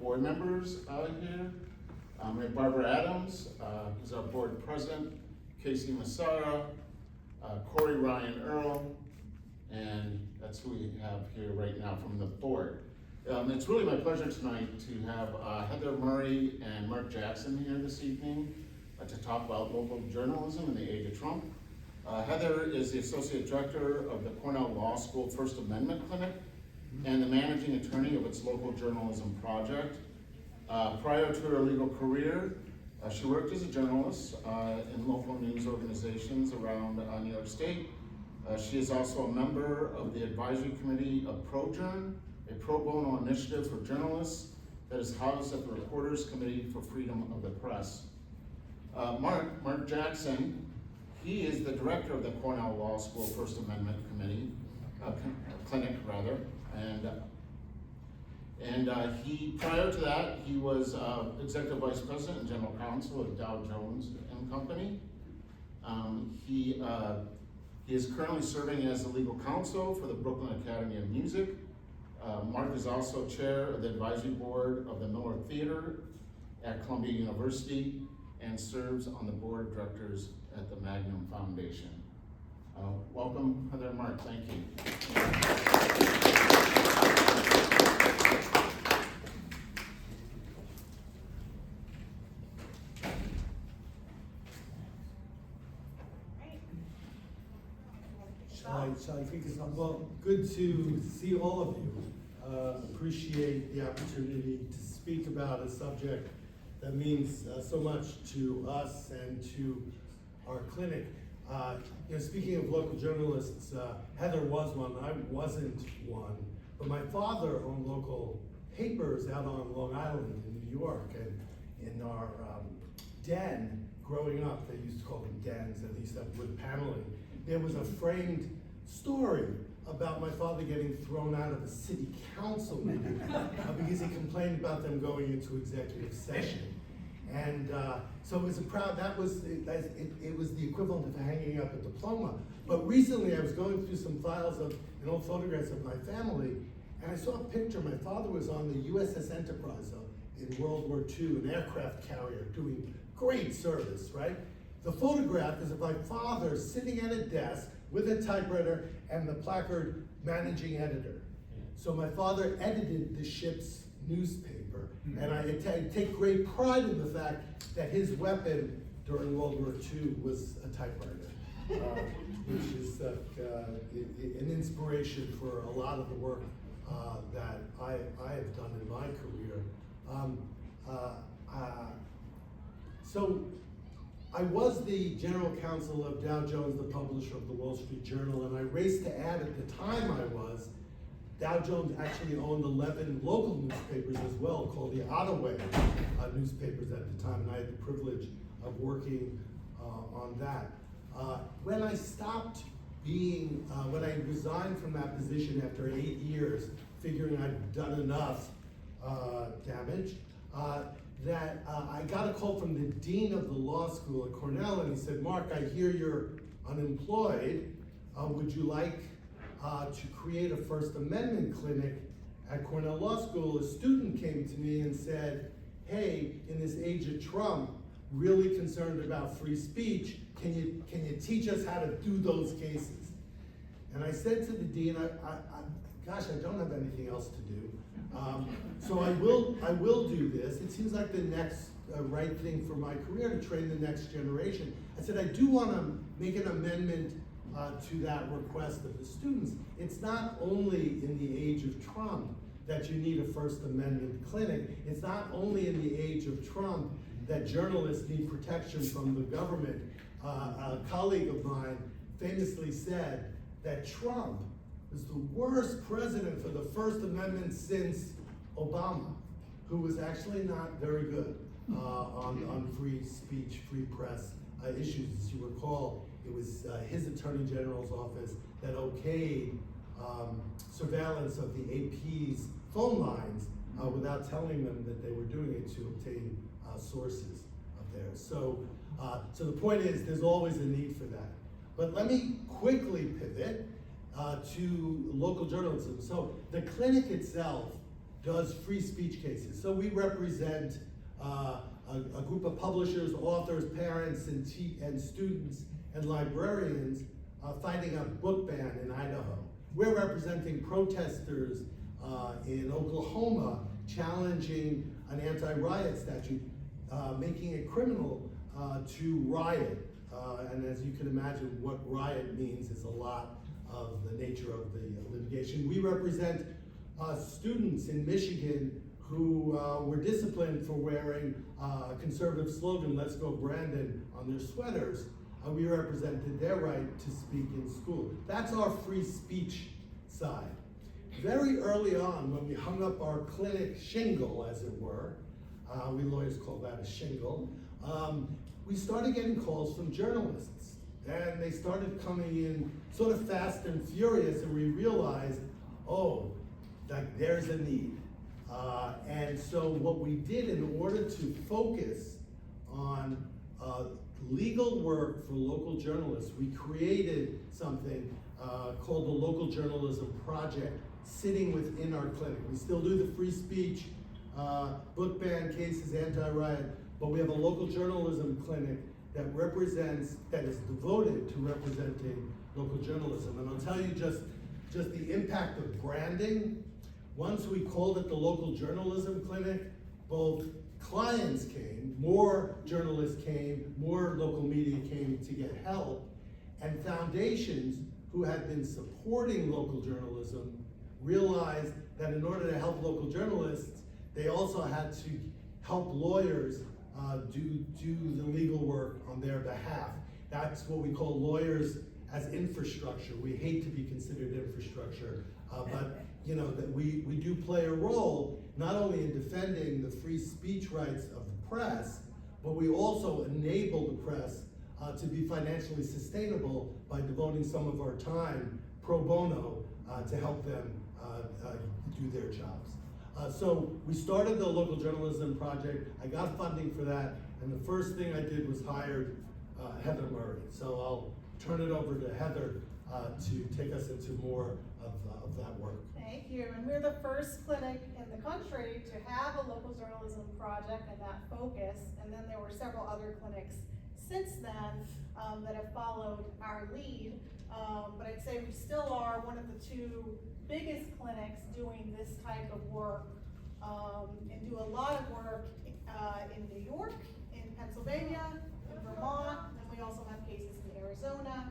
board members here. We have Barbara Adams, who's our board president, Casey Massara, Corey Ryan Earl, and that's who we have here right now from the board. It's really my pleasure tonight to have Heather Murray and Mark Jackson here this evening to talk about local journalism in the age of Trump. Heather is the Associate Director of the Cornell Law School First Amendment Clinic and the Managing Attorney of its Local Journalism Project. Prior to her legal career, she worked as a journalist in local news organizations around New York State. She is also a member of the Advisory Committee of ProJourn, a pro bono initiative for journalists that is housed at the Reporters Committee for Freedom of the Press. Mark Jackson, he is the director of the Cornell Law School First Amendment Clinic, and he, prior to that, he was Executive Vice President and General Counsel of Dow Jones and Company. He is currently serving as the legal counsel for the Brooklyn Academy of Music. Mark is also chair of the advisory board of the Miller Theater at Columbia University and serves on the board of directors at the Magnum Foundation. Welcome, Heather and Mark, thank you. Shall I kick us off? Well, good to see all of you. Appreciate the opportunity to speak about a subject that means so much to us and to our clinic. Speaking of local journalists, Heather was one, I wasn't one, but my father owned local papers out on Long Island in New York, and in our den, growing up, they used to call them dens, at least that wood paneling, there was a framed story about my father getting thrown out of a city council meeting because he complained about them going into executive session. And so it was it was the equivalent of hanging up a diploma. But recently I was going through some files and old photographs of my family, and I saw a picture. My father was on the USS Enterprise in World War II, an aircraft carrier doing great service, right? The photograph is of my father sitting at a desk with a typewriter and the placard managing editor. So my father edited the ship's newspaper, and I take great pride in the fact that his weapon during World War II was a typewriter, which is an inspiration for a lot of the work that I have done in my career. So I was the general counsel of Dow Jones, the publisher of the Wall Street Journal, and I raced to add at the time Dow Jones actually owned 11 local newspapers as well, called the Ottaway newspapers at the time, and I had the privilege of working on that. When I resigned from that position after 8 years, figuring I'd done enough damage, I got a call from the dean of the law school at Cornell, and he said, "Mark, I hear you're unemployed. Would you like to create a First Amendment clinic at Cornell Law School?" A student came to me and said, "Hey, in this age of Trump, really concerned about free speech, can you teach us how to do those cases?" And I said to the dean, gosh, I don't have anything else to do. So I will do this. It seems like the next right thing for my career to train the next generation. I said, I do want to make an amendment to that request of the students. It's not only in the age of Trump that you need a First Amendment clinic. It's not only in the age of Trump that journalists need protection from the government. A colleague of mine famously said that Trump is the worst president for the First Amendment since Obama, who was actually not very good on free speech, free press issues. As you recall, it was his Attorney General's office that okayed surveillance of the AP's phone lines without telling them that they were doing it to obtain sources of theirs. So the point is, there's always a need for that. But let me quickly pivot to local journalism. So the clinic itself does free speech cases. So we represent a group of publishers, authors, parents, and students and librarians fighting a book ban in Idaho. We're representing protesters in Oklahoma challenging an anti-riot statute, making it criminal to riot. And as you can imagine, what riot means is a lot of the nature of the litigation. We represent students in Michigan who were disciplined for wearing a conservative slogan, "Let's go Brandon," on their sweaters. We represented their right to speak in school. That's our free speech side. Very early on, when we hung up our clinic shingle, as it were, we lawyers call that a shingle, we started getting calls from journalists. And they started coming in sort of fast and furious, and we realized, oh, like there's a need. And so what we did in order to focus on legal work for local journalists, we created something called the Local Journalism Project, sitting within our clinic. We still do the free speech, book ban cases, anti-riot, but we have a local journalism clinic that is devoted to representing local journalism. And I'll tell you just the impact of branding. Once we called it the Local Journalism Clinic, both clients came, more journalists came, more local media came to get help, and foundations who had been supporting local journalism realized that in order to help local journalists, they also had to help lawyers do the legal work on their behalf. That's what we call lawyers as infrastructure. We hate to be considered infrastructure, but you know that we do play a role not only in defending the free speech rights of the press, but we also enable the press to be financially sustainable by devoting some of our time pro bono to help them do their jobs. So we started the Local Journalism Project. I got funding for that, and the first thing I did was hired Heather Murray. So I'll turn it over to Heather to take us into more of that work. Thank you, and we're the first clinic in the country to have a local journalism project and that focus, and then there were several other clinics since then that have followed our lead, but I'd say we still are one of the two biggest clinics doing this type of work, and do a lot of work in New York, in Pennsylvania, in Vermont, and we also have cases in Arizona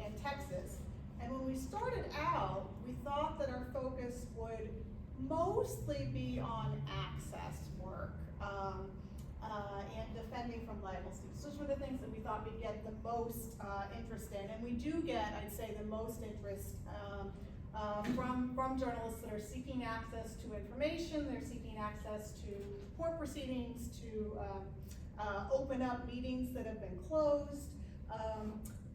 and Texas. And when we started out, we thought that our focus would mostly be on access work and defending from libel suits. Those were the things that we thought we'd get the most interest in, and we do get, I'd say, the most interest from journalists that are seeking access to information. They're seeking access to court proceedings, to open up meetings that have been closed.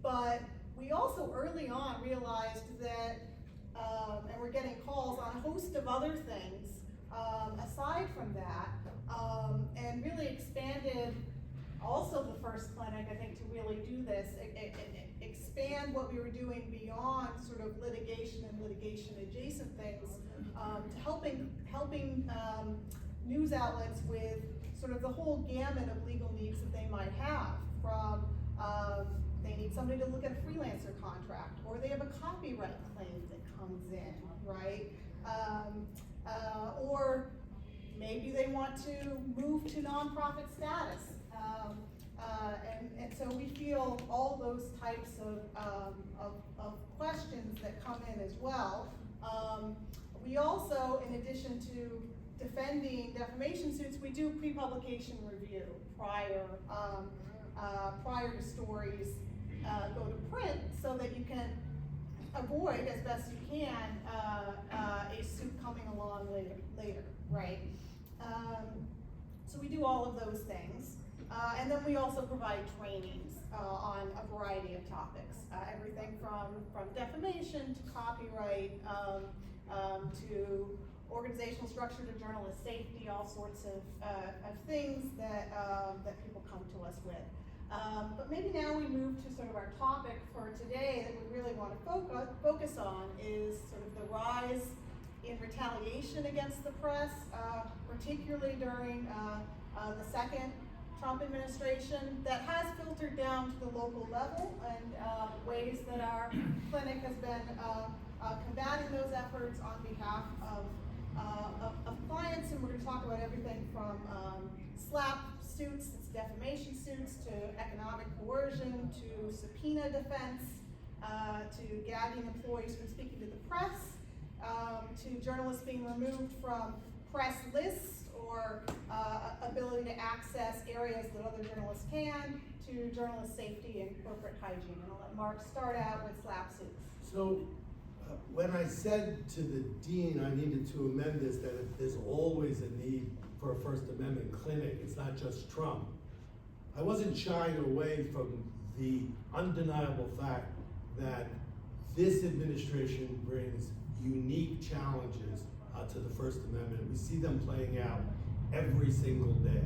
But we also early on realized that, and we're getting calls on a host of other things aside from that, and really expanded also the first clinic, I think, to really do this, expand what we were doing beyond sort of litigation and litigation adjacent things, to helping news outlets with sort of the whole gamut of legal needs that they might have, from they need somebody to look at a freelancer contract, or they have a copyright claim that comes in, right? Or maybe they want to move to nonprofit status. And so we feel all those types of questions that come in as well. We also, in addition to defending defamation suits, we do pre-publication review prior to stories go to print, so that you can avoid, as best you can, a suit coming along later, right? So we do all of those things. And then we also provide trainings on a variety of topics, everything from defamation to copyright, to organizational structure to journalist safety, all sorts of things that people come to us with. But maybe now we move to sort of our topic for today that we really want to focus on is sort of the rise in retaliation against the press, particularly during the second Trump administration, that has filtered down to the local level, and ways that our clinic has been combating those efforts on behalf of clients. And we're going to talk about everything from SLAPP suits, defamation suits, to economic coercion, to subpoena defense, to gagging employees from speaking to the press, to journalists being removed from press lists or ability to access areas that other journalists can, to journalist safety and corporate hygiene. And I'll let Mark start out with SLAPP suits. So when I said to the dean I needed to amend this, that there's always a need for a First Amendment clinic, it's not just Trump, I wasn't shying away from the undeniable fact that this administration brings unique challenges to the First Amendment. We see them playing out every single day.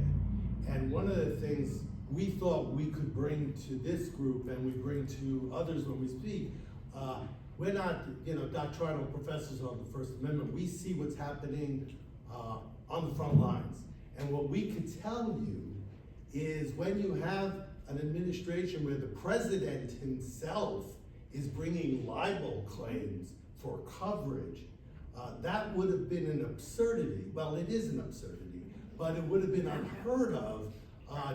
And one of the things we thought we could bring to this group, and we bring to others when we speak, we're not, doctrinal professors on the First Amendment. We see what's happening on the front lines. And what we could tell you is when you have an administration where the president himself is bringing libel claims for coverage, that would have been an absurdity. Well, it is an absurdity, but it would have been unheard of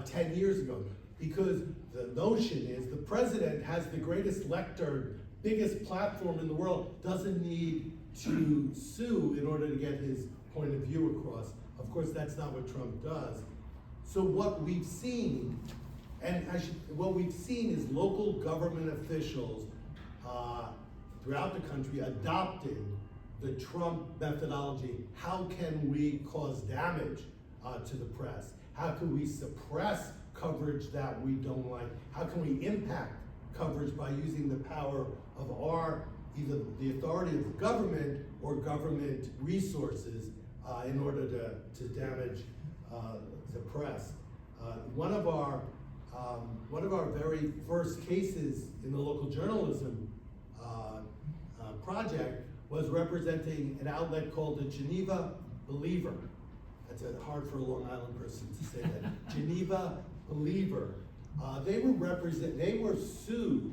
10 years ago, because the notion is the president has the greatest lectern, biggest platform in the world, doesn't need to sue in order to get his point of view across. Of course, that's not what Trump does. So what we've seen, what we've seen is local government officials throughout the country adopting the Trump methodology. How can we cause damage to the press? How can we suppress coverage that we don't like? How can we impact coverage by using the power of either the authority of government or government resources in order to damage the press? One of our very first cases in the local journalism project was representing an outlet called the Geneva Believer. That's hard for a Long Island person to say that. Geneva Believer. They were sued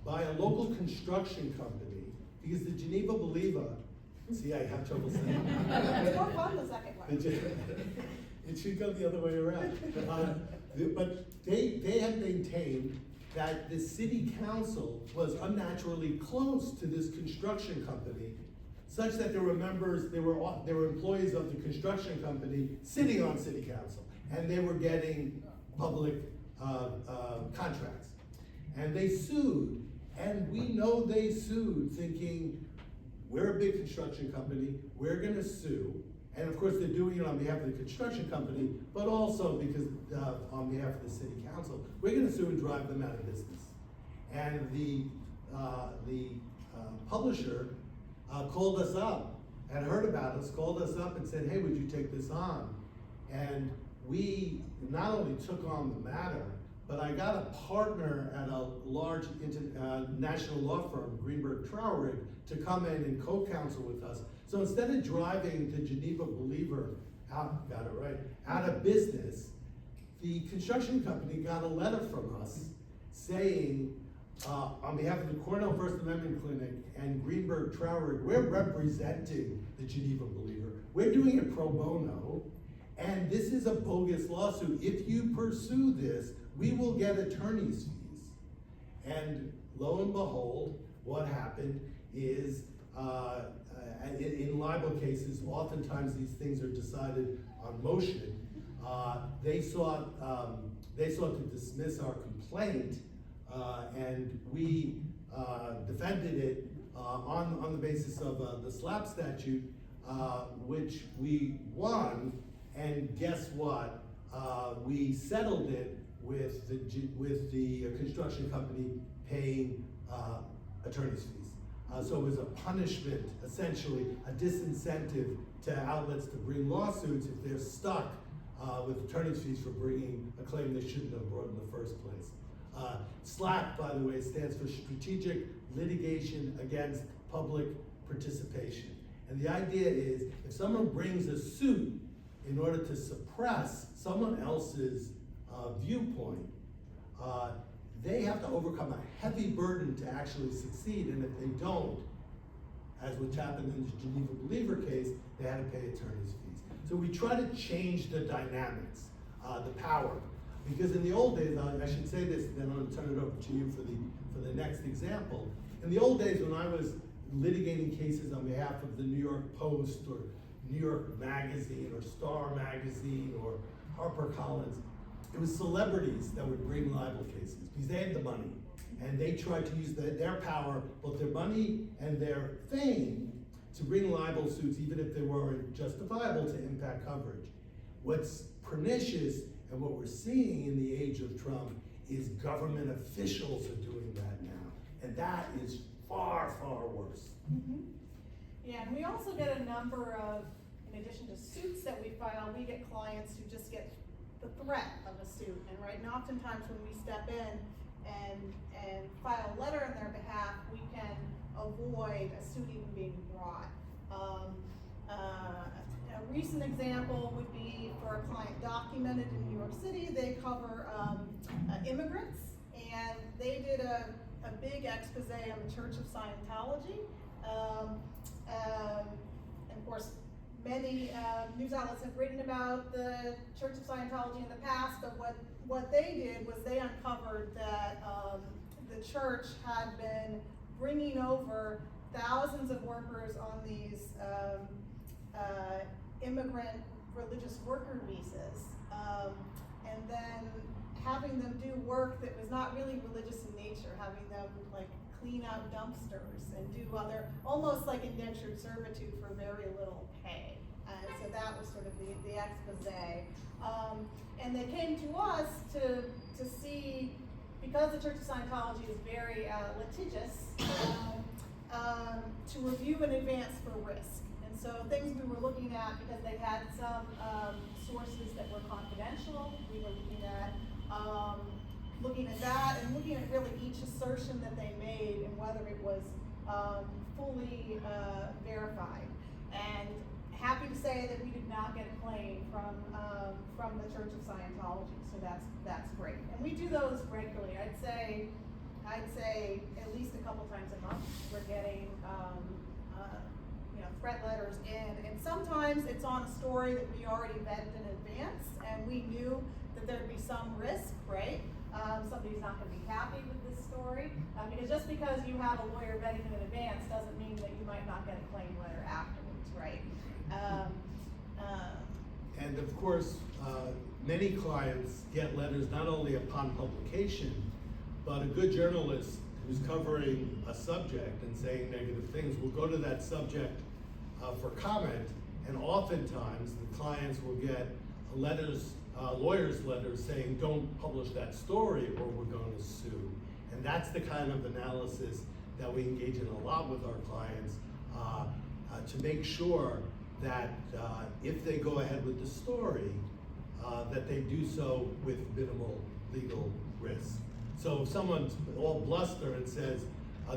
by a local construction company because the Geneva Believer, see, I have trouble saying it. It's more fun the second one. It should go the other way around. But they had maintained that the city council was unnaturally close to this construction company, such that there were employees of the construction company sitting on city council, and they were getting public contracts. And they sued, and we know they sued thinking, we're a big construction company, we're gonna sue. And of course, they're doing it on behalf of the construction company, but also because on behalf of the city council, we're gonna sue and drive them out of business. And the publisher called us up and heard about us, called us up and said, hey, would you take this on? And we not only took on the matter, but I got a partner at a large national law firm, Greenberg Traurig, to come in and co-counsel with us. So instead of driving the Geneva Believer out of business, the construction company got a letter from us saying, on behalf of the Cornell First Amendment Clinic and Greenberg Traurig, we're representing the Geneva Believer. We're doing it pro bono, and this is a bogus lawsuit. If you pursue this, we will get attorney's fees. And lo and behold, what happened is, in libel cases, oftentimes these things are decided on motion. They sought to dismiss our complaint, and we defended it on the basis of the SLAPP statute, which we won. And guess what? We settled it with the construction company paying attorney's fees. So it was a punishment, essentially, a disincentive to outlets to bring lawsuits if they're stuck with attorney's fees for bringing a claim they shouldn't have brought in the first place. SLAPP, by the way, stands for Strategic Litigation Against Public Participation. And the idea is, if someone brings a suit in order to suppress someone else's viewpoint, they have to overcome a heavy burden to actually succeed, and if they don't, as which happened in the Geneva Believer case, they had to pay attorney's fees. So we try to change the dynamics, the power. Because in the old days, I should say this, then I'm gonna turn it over to you for the next example. In the old days, when I was litigating cases on behalf of the New York Post or New York Magazine or Star Magazine or HarperCollins, it was celebrities that would bring libel cases because they had the money. And they tried to use their power, both their money and their fame, to bring libel suits, even if they weren't justifiable, to impact coverage. What's pernicious and what we're seeing in the age of Trump is government officials are doing that now. And that is far, far worse. Mm-hmm. Yeah, and we also get a number of, in addition to suits that we file, we get clients who just get the threat of a suit. And right, and oftentimes when we step in and file a letter on their behalf, we can avoid a suit even being brought. A recent example would be for a client documented in New York City. They cover immigrants, and they did a big expose on the Church of Scientology. And of course, many news outlets have written about the Church of Scientology in the past, but what they did was they uncovered that the church had been bringing over thousands of workers on these immigrant religious worker visas, and then having them do work that was not really religious in nature, having them like clean out dumpsters and do other, almost like indentured servitude for very little pay. And so that was sort of the expose. And they came to us to see, because the Church of Scientology is very litigious, to review in advance for risk. And so things we were looking at, because they had some sources that were confidential, we were looking at that and looking at really each assertion that they made and whether it was fully verified. And happy to say that we did not get a claim from the Church of Scientology, so that's great. And we do those regularly. I'd say at least a couple times a month we're getting threat letters in, and sometimes it's on a story that we already vetted in advance, and we knew that there'd be some risk, right? Somebody's not going to be happy with this story, because just because you have a lawyer vetting it in advance doesn't mean that you might not get a claim letter afterwards, right? And of course, many clients get letters not only upon publication, but a good journalist who's covering a subject and saying negative things will go to that subject for comment, and oftentimes the clients will get lawyers' letters saying, don't publish that story or we're going to sue. And that's the kind of analysis that we engage in a lot with our clients to make sure that if they go ahead with the story, that they do so with minimal legal risk. So if someone's all bluster and says,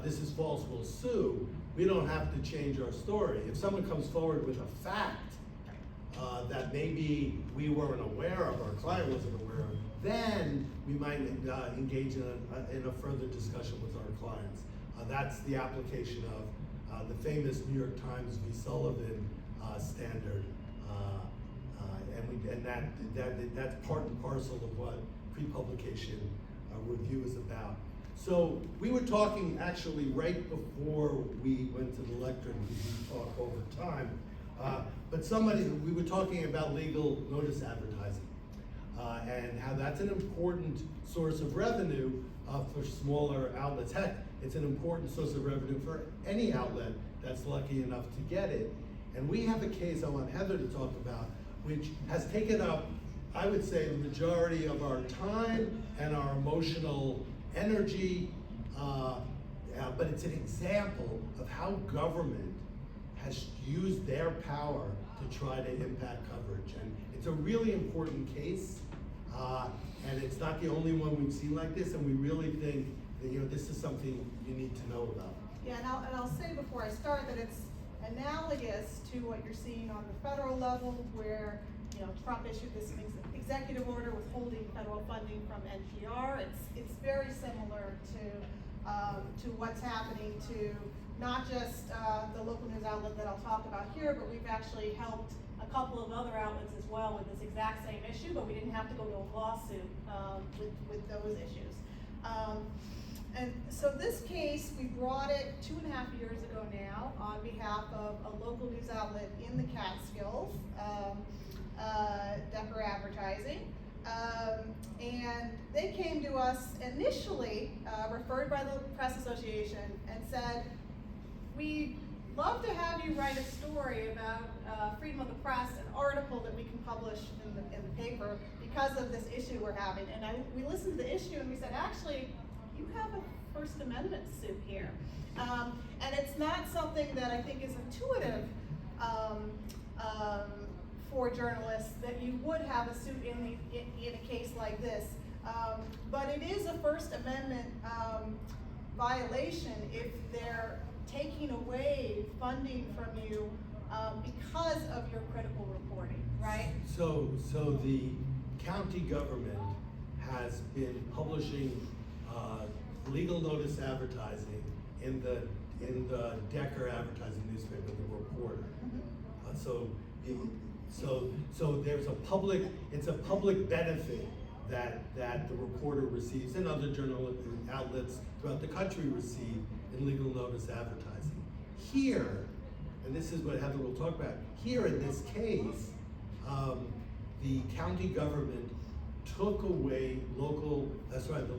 this is false, we'll sue, we don't have to change our story. If someone comes forward with a fact that maybe we weren't aware of, our client wasn't aware of, then we might engage in a further discussion with our clients. That's the application of the famous New York Times v. Sullivan standard, and that's part and parcel of what pre-publication review is about. So we were talking actually right before we went to the lectern, we talk over time, but we were talking about legal notice advertising and how that's an important source of revenue for smaller outlets. Heck, it's an important source of revenue for any outlet that's lucky enough to get it. And we have a case I want Heather to talk about, which has taken up, I would say, the majority of our time and our emotional energy, but it's an example of how government has used their power to try to impact coverage. And it's a really important case, and it's not the only one we've seen like this, and we really think that this is something you need to know about. Yeah, and I'll say before I start that it's, analogous to what you're seeing on the federal level, where Trump issued this executive order withholding federal funding from NPR. It's very similar to what's happening to not just the local news outlet that I'll talk about here, but we've actually helped a couple of other outlets as well with this exact same issue, but we didn't have to go to a lawsuit with those issues. And so this case, we brought it 2.5 years ago now on behalf of a local news outlet in the Catskills, Decker Advertising. And they came to us initially, referred by the Press Association, and said, we'd love to have you write a story about freedom of the press, an article that we can publish in the paper because of this issue we're having. And we listened to the issue and we said, actually, you have a First Amendment suit here. And it's not something that I think is intuitive for journalists, that you would have a suit in a case like this. But it is a First Amendment violation if they're taking away funding from you because of your critical reporting, right? So the county government has been publishing legal notice advertising in the Decker Advertising newspaper, the Reporter. So there's it's a public benefit that the Reporter receives and other journal outlets throughout the country receive in legal notice advertising. Here, and this is what Heather will talk about, here in this case, the county government took away the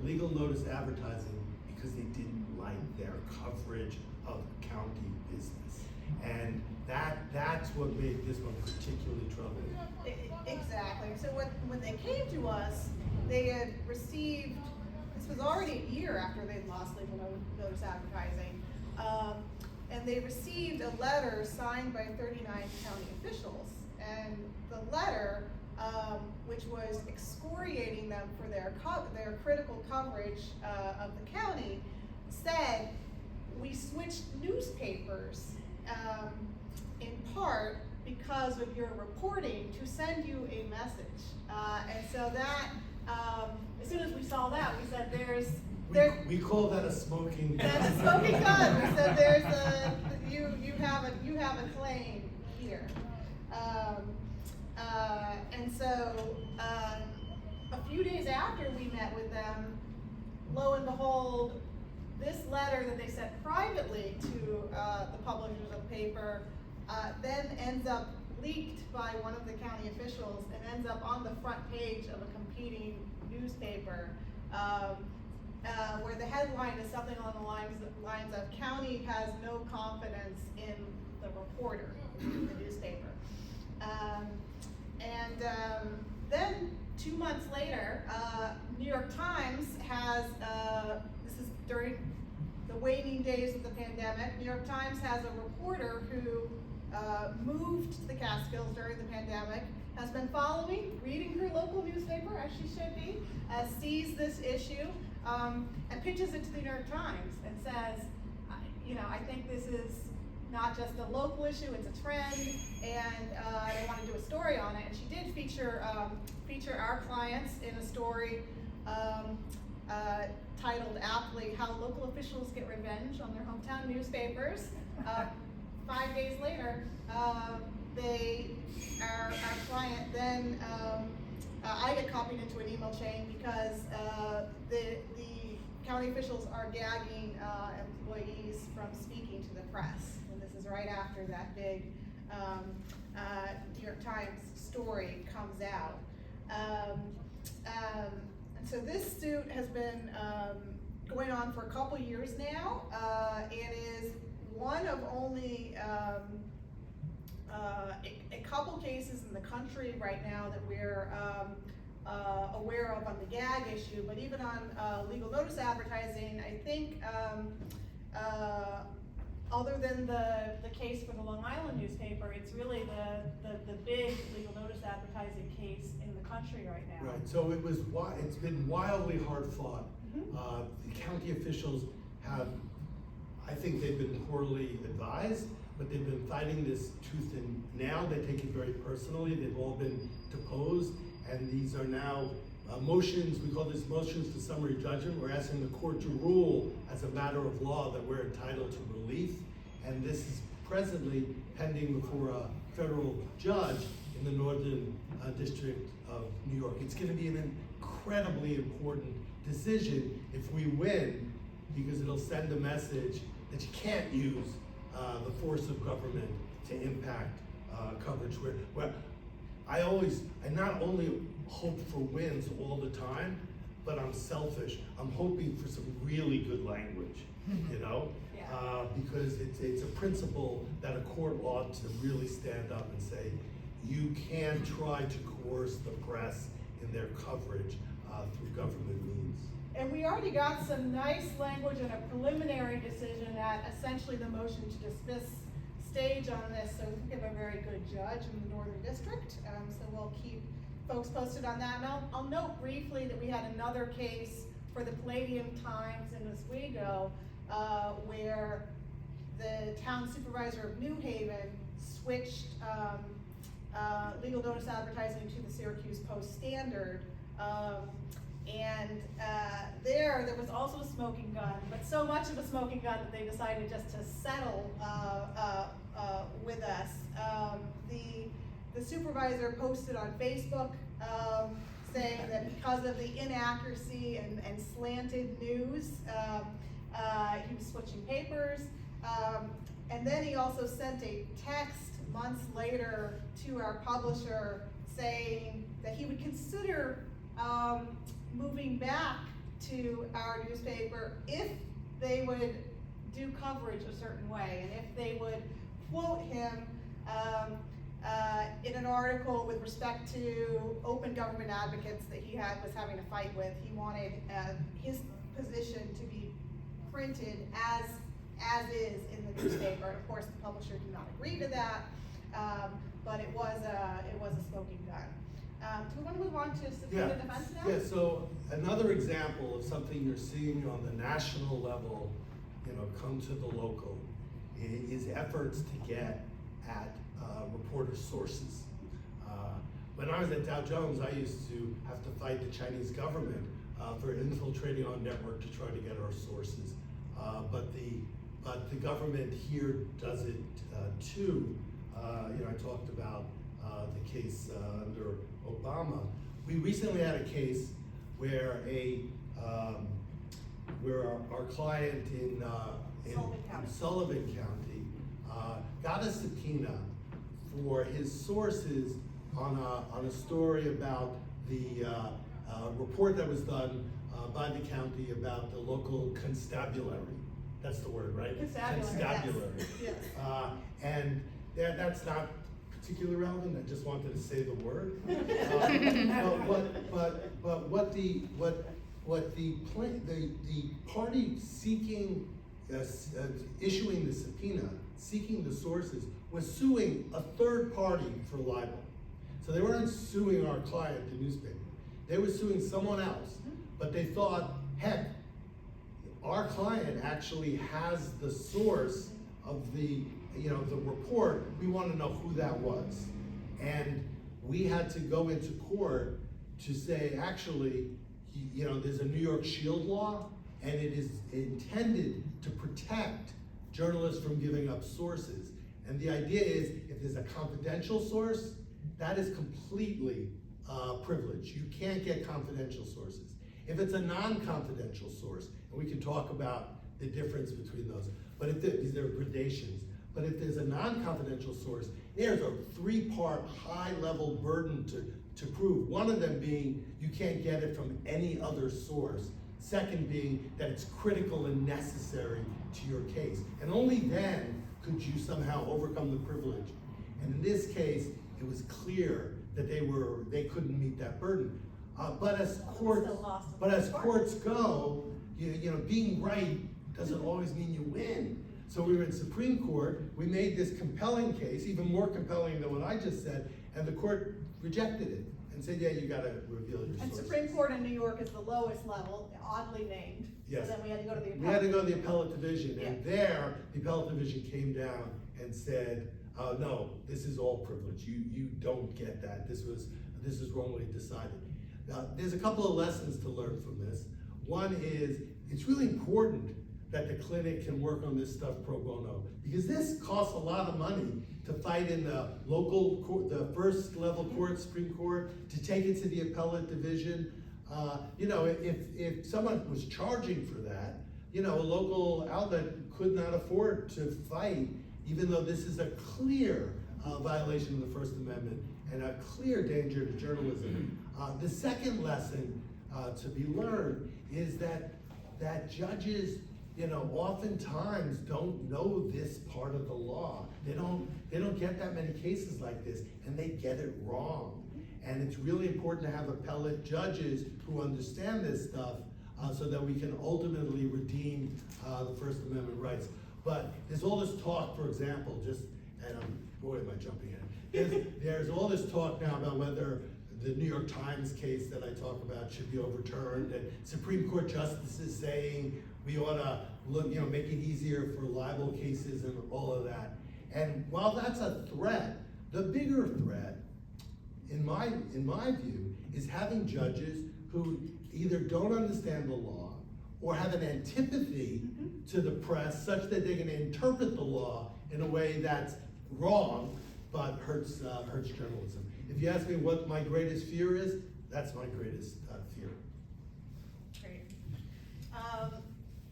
legal notice advertising because they didn't like their coverage of county business. And that's what made this one particularly troubling. Exactly. So when they came to us, they had received, this was already a year after they'd lost legal notice advertising, and they received a letter signed by 39 county officials. And the letter, which was excoriating them for their critical coverage of the county, said, we switched newspapers in part because of your reporting to send you a message. And so that, as soon as we saw that, we said we call that a smoking gun. That's a smoking gun. We said you have a claim here. And so a few days after we met with them, lo and behold, this letter that they sent privately to the publishers of the paper then ends up leaked by one of the county officials and ends up on the front page of a competing newspaper, where the headline is something along the lines of "County has no confidence in the Reporter," the newspaper. Then 2 months later, New York Times has, this is during the waning days of the pandemic, New York Times has a reporter who moved to the Catskills during the pandemic, has been reading her local newspaper, as she should be, sees this issue, and pitches it to the New York Times and says, I think this is not just a local issue, it's a trend, and I want to do a story on it. And she did feature our clients in a story titled aptly, "How Local Officials Get Revenge on Their Hometown Newspapers." 5 days later, our client then, I get copied into an email chain because the county officials are gagging employees from speaking to the press. And this is right after that big New York Times story comes out. And so this suit has been going on for a couple years now. It is one of only a couple cases in the country right now that we're aware of on the gag issue, but even on legal notice advertising, I think other than the case for the Long Island newspaper, it's really the big legal notice advertising case in the country right now. Right, so it's been wildly hard fought. The county officials I think they've been poorly advised. but they've been fighting this tooth and nail. They take it very personally. They've all been deposed, and these are now motions. We call this motions for summary judgment. We're asking the court to rule as a matter of law that we're entitled to relief, and this is presently pending before a federal judge in the Northern District of New York. It's going to be an incredibly important decision if we win, because it'll send a message that you can't use the force of government to impact coverage. Where I not only hope for wins all the time, but I'm selfish. I'm hoping for some really good language, you know? Yeah. Because it's a principle that a court ought to really stand up and say, you can try to coerce the press in their coverage through government means. And we already got some nice language in a preliminary decision at essentially the motion to dismiss stage on this, so we have a very good judge in the Northern District, so we'll keep folks posted on that. And I'll note briefly that we had another case for the Palladium Times in Oswego, where the town supervisor of New Haven switched legal notice advertising to the Syracuse Post-Standard. And there was also a smoking gun, but so much of a smoking gun that they decided just to settle with us. The supervisor posted on Facebook saying that because of the inaccuracy and slanted news, he was switching papers. And then he also sent a text months later to our publisher saying that he would consider moving back to our newspaper if they would do coverage a certain way, and if they would quote him in an article with respect to open government advocates that he was having a fight with. He wanted his position to be printed as is in the newspaper. And of course, the publisher did not agree to that, but it was a smoking gun. Do we want to move on to subpoena defense now? Yeah, so another example of something you're seeing on the national level, come to the local, is efforts to get at reporter sources. When I was at Dow Jones, I used to have to fight the Chinese government for infiltrating our network to try to get our sources. But the government here does it too. I talked about the case under Obama. We recently had a case where our client in Sullivan County got a subpoena for his sources on a story about the report that was done by the county about the local constabulary. That's the word, right? Constabulary. Yes. And that's not particularly relevant. I just wanted to say the word. But what the party seeking issuing the subpoena, seeking the sources, was suing a third party for libel. So they weren't suing our client, the newspaper. They were suing someone else. But they thought, heck, our client actually has the source of the report. We want to know who that was. And we had to go into court to say, actually, there's a New York Shield law, and it is intended to protect journalists from giving up sources. And the idea is, if there's a confidential source, that is completely privileged. You can't get confidential sources. If it's a non-confidential source, and we can talk about the difference between those, but because there are gradations. But if there's a non-confidential source, there's a three-part high-level burden to prove. One of them being you can't get it from any other source. Second being that it's critical and necessary to your case. And only then could you somehow overcome the privilege. And in this case, it was clear that they couldn't meet that burden. But as courts go, being right doesn't always mean you win. So we were in Supreme Court, we made this compelling case, even more compelling than what I just said, and the court rejected it and said, yeah, you gotta reveal your sources. And Supreme Court in New York is the lowest level, oddly named. Yes. So then we had to go to the appellate. We had to go to the appellate division, and Yeah. there, the appellate division came down and said, no, this is all privilege. You don't get that. This is wrongly decided. Now, there's a couple of lessons to learn from this. One is, it's really important that the clinic can work on this stuff pro bono, because this costs a lot of money to fight in the local court, the first level court, Supreme Court, to take it to the appellate division. If someone was charging for that, a local outlet could not afford to fight, even though this is a clear violation of the First Amendment and a clear danger to journalism. The second lesson to be learned is that judges, oftentimes don't know this part of the law. They don't get that many cases like this, and they get it wrong. And it's really important to have appellate judges who understand this stuff so that we can ultimately redeem the First Amendment rights. But there's all this talk, for example, boy, am I jumping in. There's all this talk now about whether the New York Times case that I talk about should be overturned, and Supreme Court justices saying we ought to make it easier for libel cases and all of that. And while that's a threat, the bigger threat, in my view, is having judges who either don't understand the law or have an antipathy to the press such that they can interpret the law in a way that's wrong but hurts journalism. If you ask me what my greatest fear is, that's my greatest fear. Great.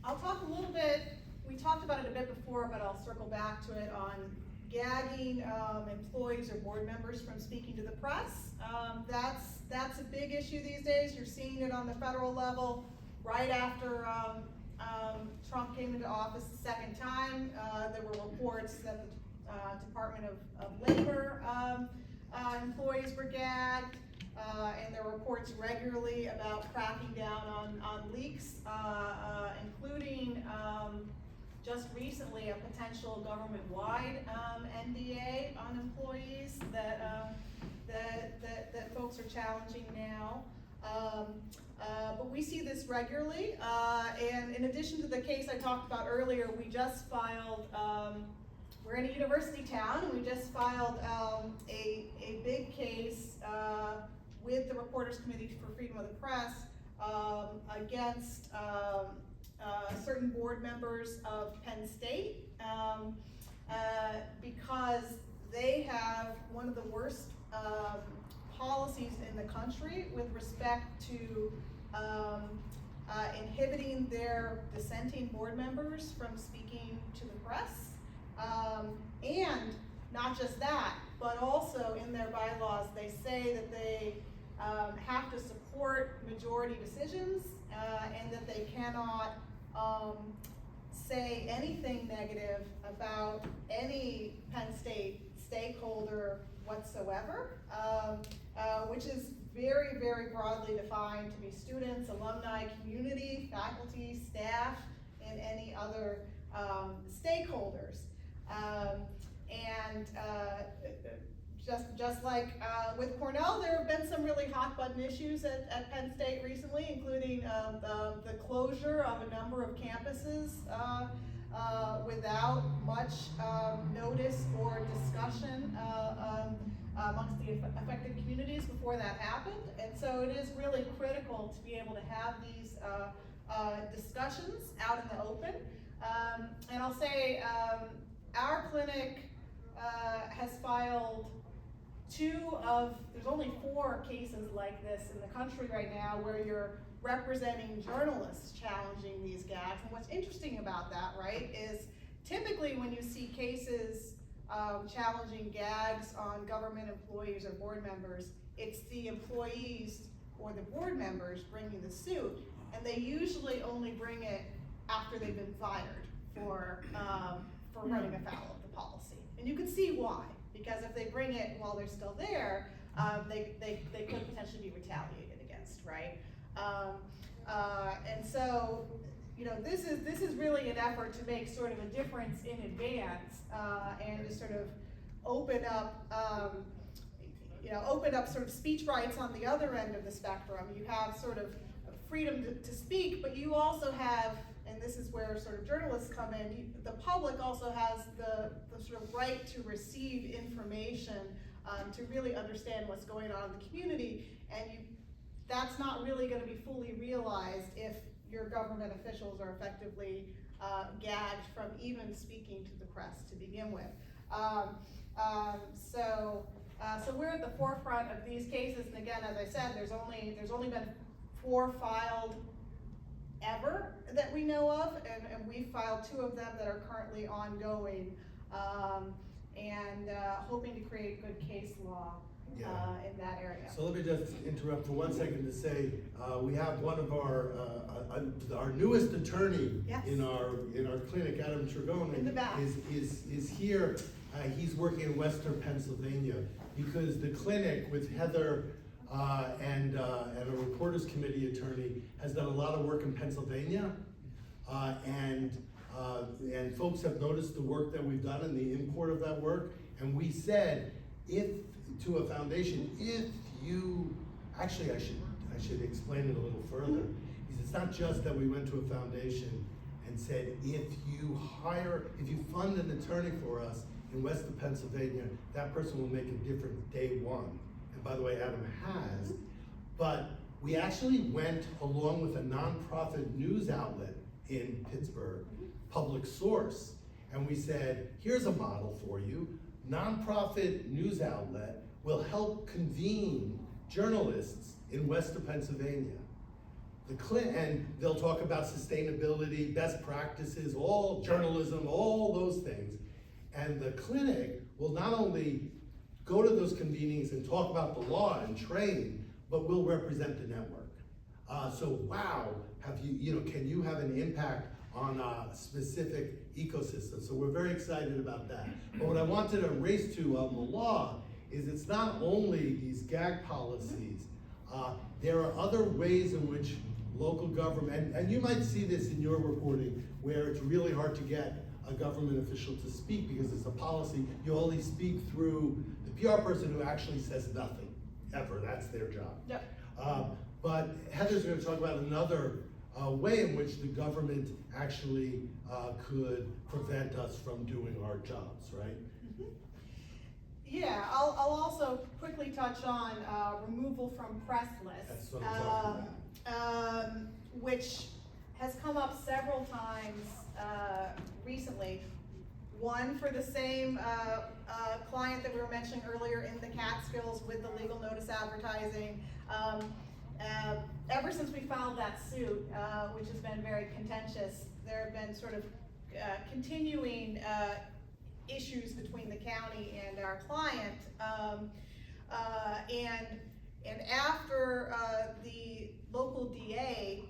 I'll talk a little bit, we talked about it a bit before, but I'll circle back to it on gagging employees or board members from speaking to the press. That's a big issue these days. You're seeing it on the federal level. Right after Trump came into office the second time, there were reports that the Department of Labor employees were gagged, and there were reports regularly about cracking down on leaks, including just recently a potential government-wide NDA on employees that folks are challenging now. But we see this regularly, and in addition to the case I talked about earlier, we just filed, we're in a university town, and we just filed a big case with the Reporters Committee for Freedom of the Press against certain board members of Penn State because they have one of the worst policies in the country with respect to inhibiting their dissenting board members from speaking to the press. And not just that, but also in their bylaws, they say that they have to support majority decisions and that they cannot say anything negative about any Penn State stakeholder whatsoever, which is very, very broadly defined to be students, alumni, community, faculty, staff, and any other stakeholders. Just like with Cornell, there have been some really hot button issues at Penn State recently, including the closure of a number of campuses without much notice or discussion amongst the affected communities before that happened. And so it is really critical to be able to have these discussions out in the open. And I'll say our clinic has filed there's only 4 cases like this in the country right now where you're representing journalists challenging these gags. And what's interesting about that, right, is typically when you see cases challenging gags on government employees or board members, it's the employees or the board members bringing the suit, and they usually only bring it after they've been fired for running afoul of the policy. And you can see why, because if they bring it while they're still there, they could potentially be retaliated against, right? And so, this is really an effort to make sort of a difference in advance and to sort of open up sort of speech rights on the other end of the spectrum. You have sort of freedom to speak, but you also have and this is where sort of journalists come in, the public also has the sort of right to receive information, to really understand what's going on in the community, and that's not really gonna be fully realized if your government officials are effectively gagged from even speaking to the press to begin with. So we're at the forefront of these cases, and again, as I said, there's only been 4 filed ever that we know of, and we filed 2 of them that are currently ongoing, and hoping to create good case law in that area. So let me just interrupt for 1 second to say, we have one of our newest attorney Yes. in our clinic, Adam Trigone, In the back. is here. He's working in Western Pennsylvania because the clinic with Heather and a reporters committee attorney has done a lot of work in Pennsylvania, and folks have noticed the work that we've done and the import of that work. And we said, to a foundation, if you, actually I should explain it a little further. Because it's not just that we went to a foundation and said, if you fund an attorney for us in Western Pennsylvania, that person will make a difference day 1. And by the way, Adam has. But we actually went along with a nonprofit news outlet in Pittsburgh, Public Source, and we said, here's a model for you. Nonprofit news outlet will help convene journalists in Western Pennsylvania. And they'll talk about sustainability, best practices, all journalism, all those things. And the clinic will not only go to those convenings and talk about the law and train, but will represent the network. So wow, can you have an impact on a specific ecosystem? So we're very excited about that. But what I wanted to raise to on the law is it's not only these gag policies, there are other ways in which local government, and you might see this in your reporting, where it's really hard to get a government official to speak because it's a policy. You only speak through the PR person who actually says nothing, ever. That's their job. Yep. But Heather's going to talk about another way in which the government actually could prevent us from doing our jobs, right? Yeah, I'll also quickly touch on removal from press lists. That's what I'm talking about. Which has come up several times recently. One for the same client that we were mentioning earlier in the Catskills with the legal notice advertising. Ever since we filed that suit, which has been very contentious, there have been sort of continuing issues between the county and our client. And after the local DA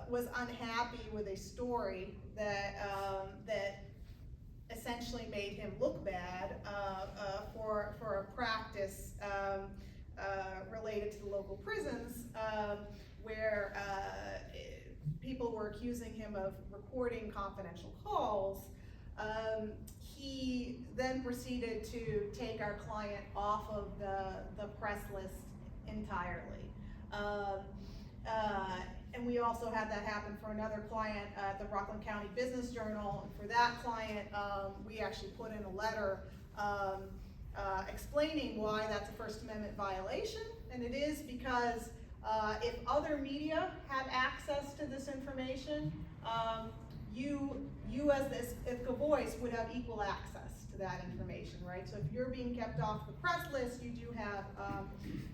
was unhappy with a story that essentially made him look bad for a practice related to the local prisons, where people were accusing him of recording confidential calls. He then proceeded to take our client off of the press list entirely. And we also had that happen for another client at the Rockland County Business Journal. For that client, we actually put in a letter explaining why that's a First Amendment violation. And it is because if other media have access to this information, you as this Ithaca Voice would have equal access to that information, right? So if you're being kept off the press list, you do have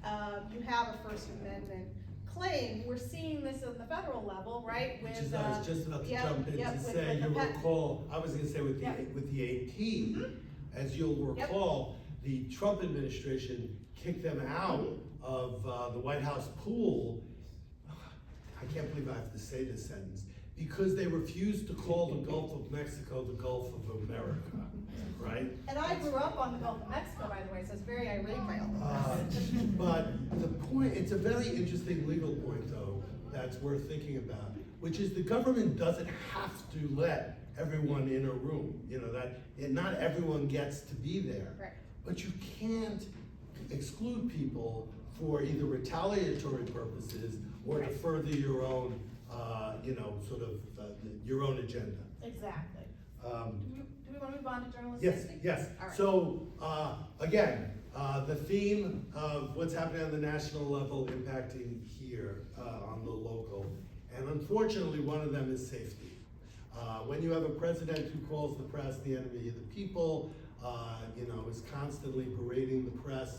a First Amendment claim. We're seeing this at the federal level, right? Which is, I was just about to jump in to say, you recall, I was going to say with the AP, as you'll recall, the Trump administration kicked them out of the White House pool. I can't believe I have to say this sentence. Because they refused to call the Gulf of Mexico the Gulf of America, right? And I grew up on the Gulf of Mexico, by the way, so it's very irate my own. But the point, it's a very interesting legal point though, that's worth thinking about, which is the government doesn't have to let everyone in a room, not everyone gets to be there. Right. But you can't exclude people for either retaliatory purposes or to further your own sort of your own agenda. Exactly. Do we want to move on to journalism? Yes, yes. All right. So, again, the theme of what's happening on the national level impacting here on the local, and unfortunately, one of them is safety. When you have a president who calls the press the enemy of the people, is constantly berating the press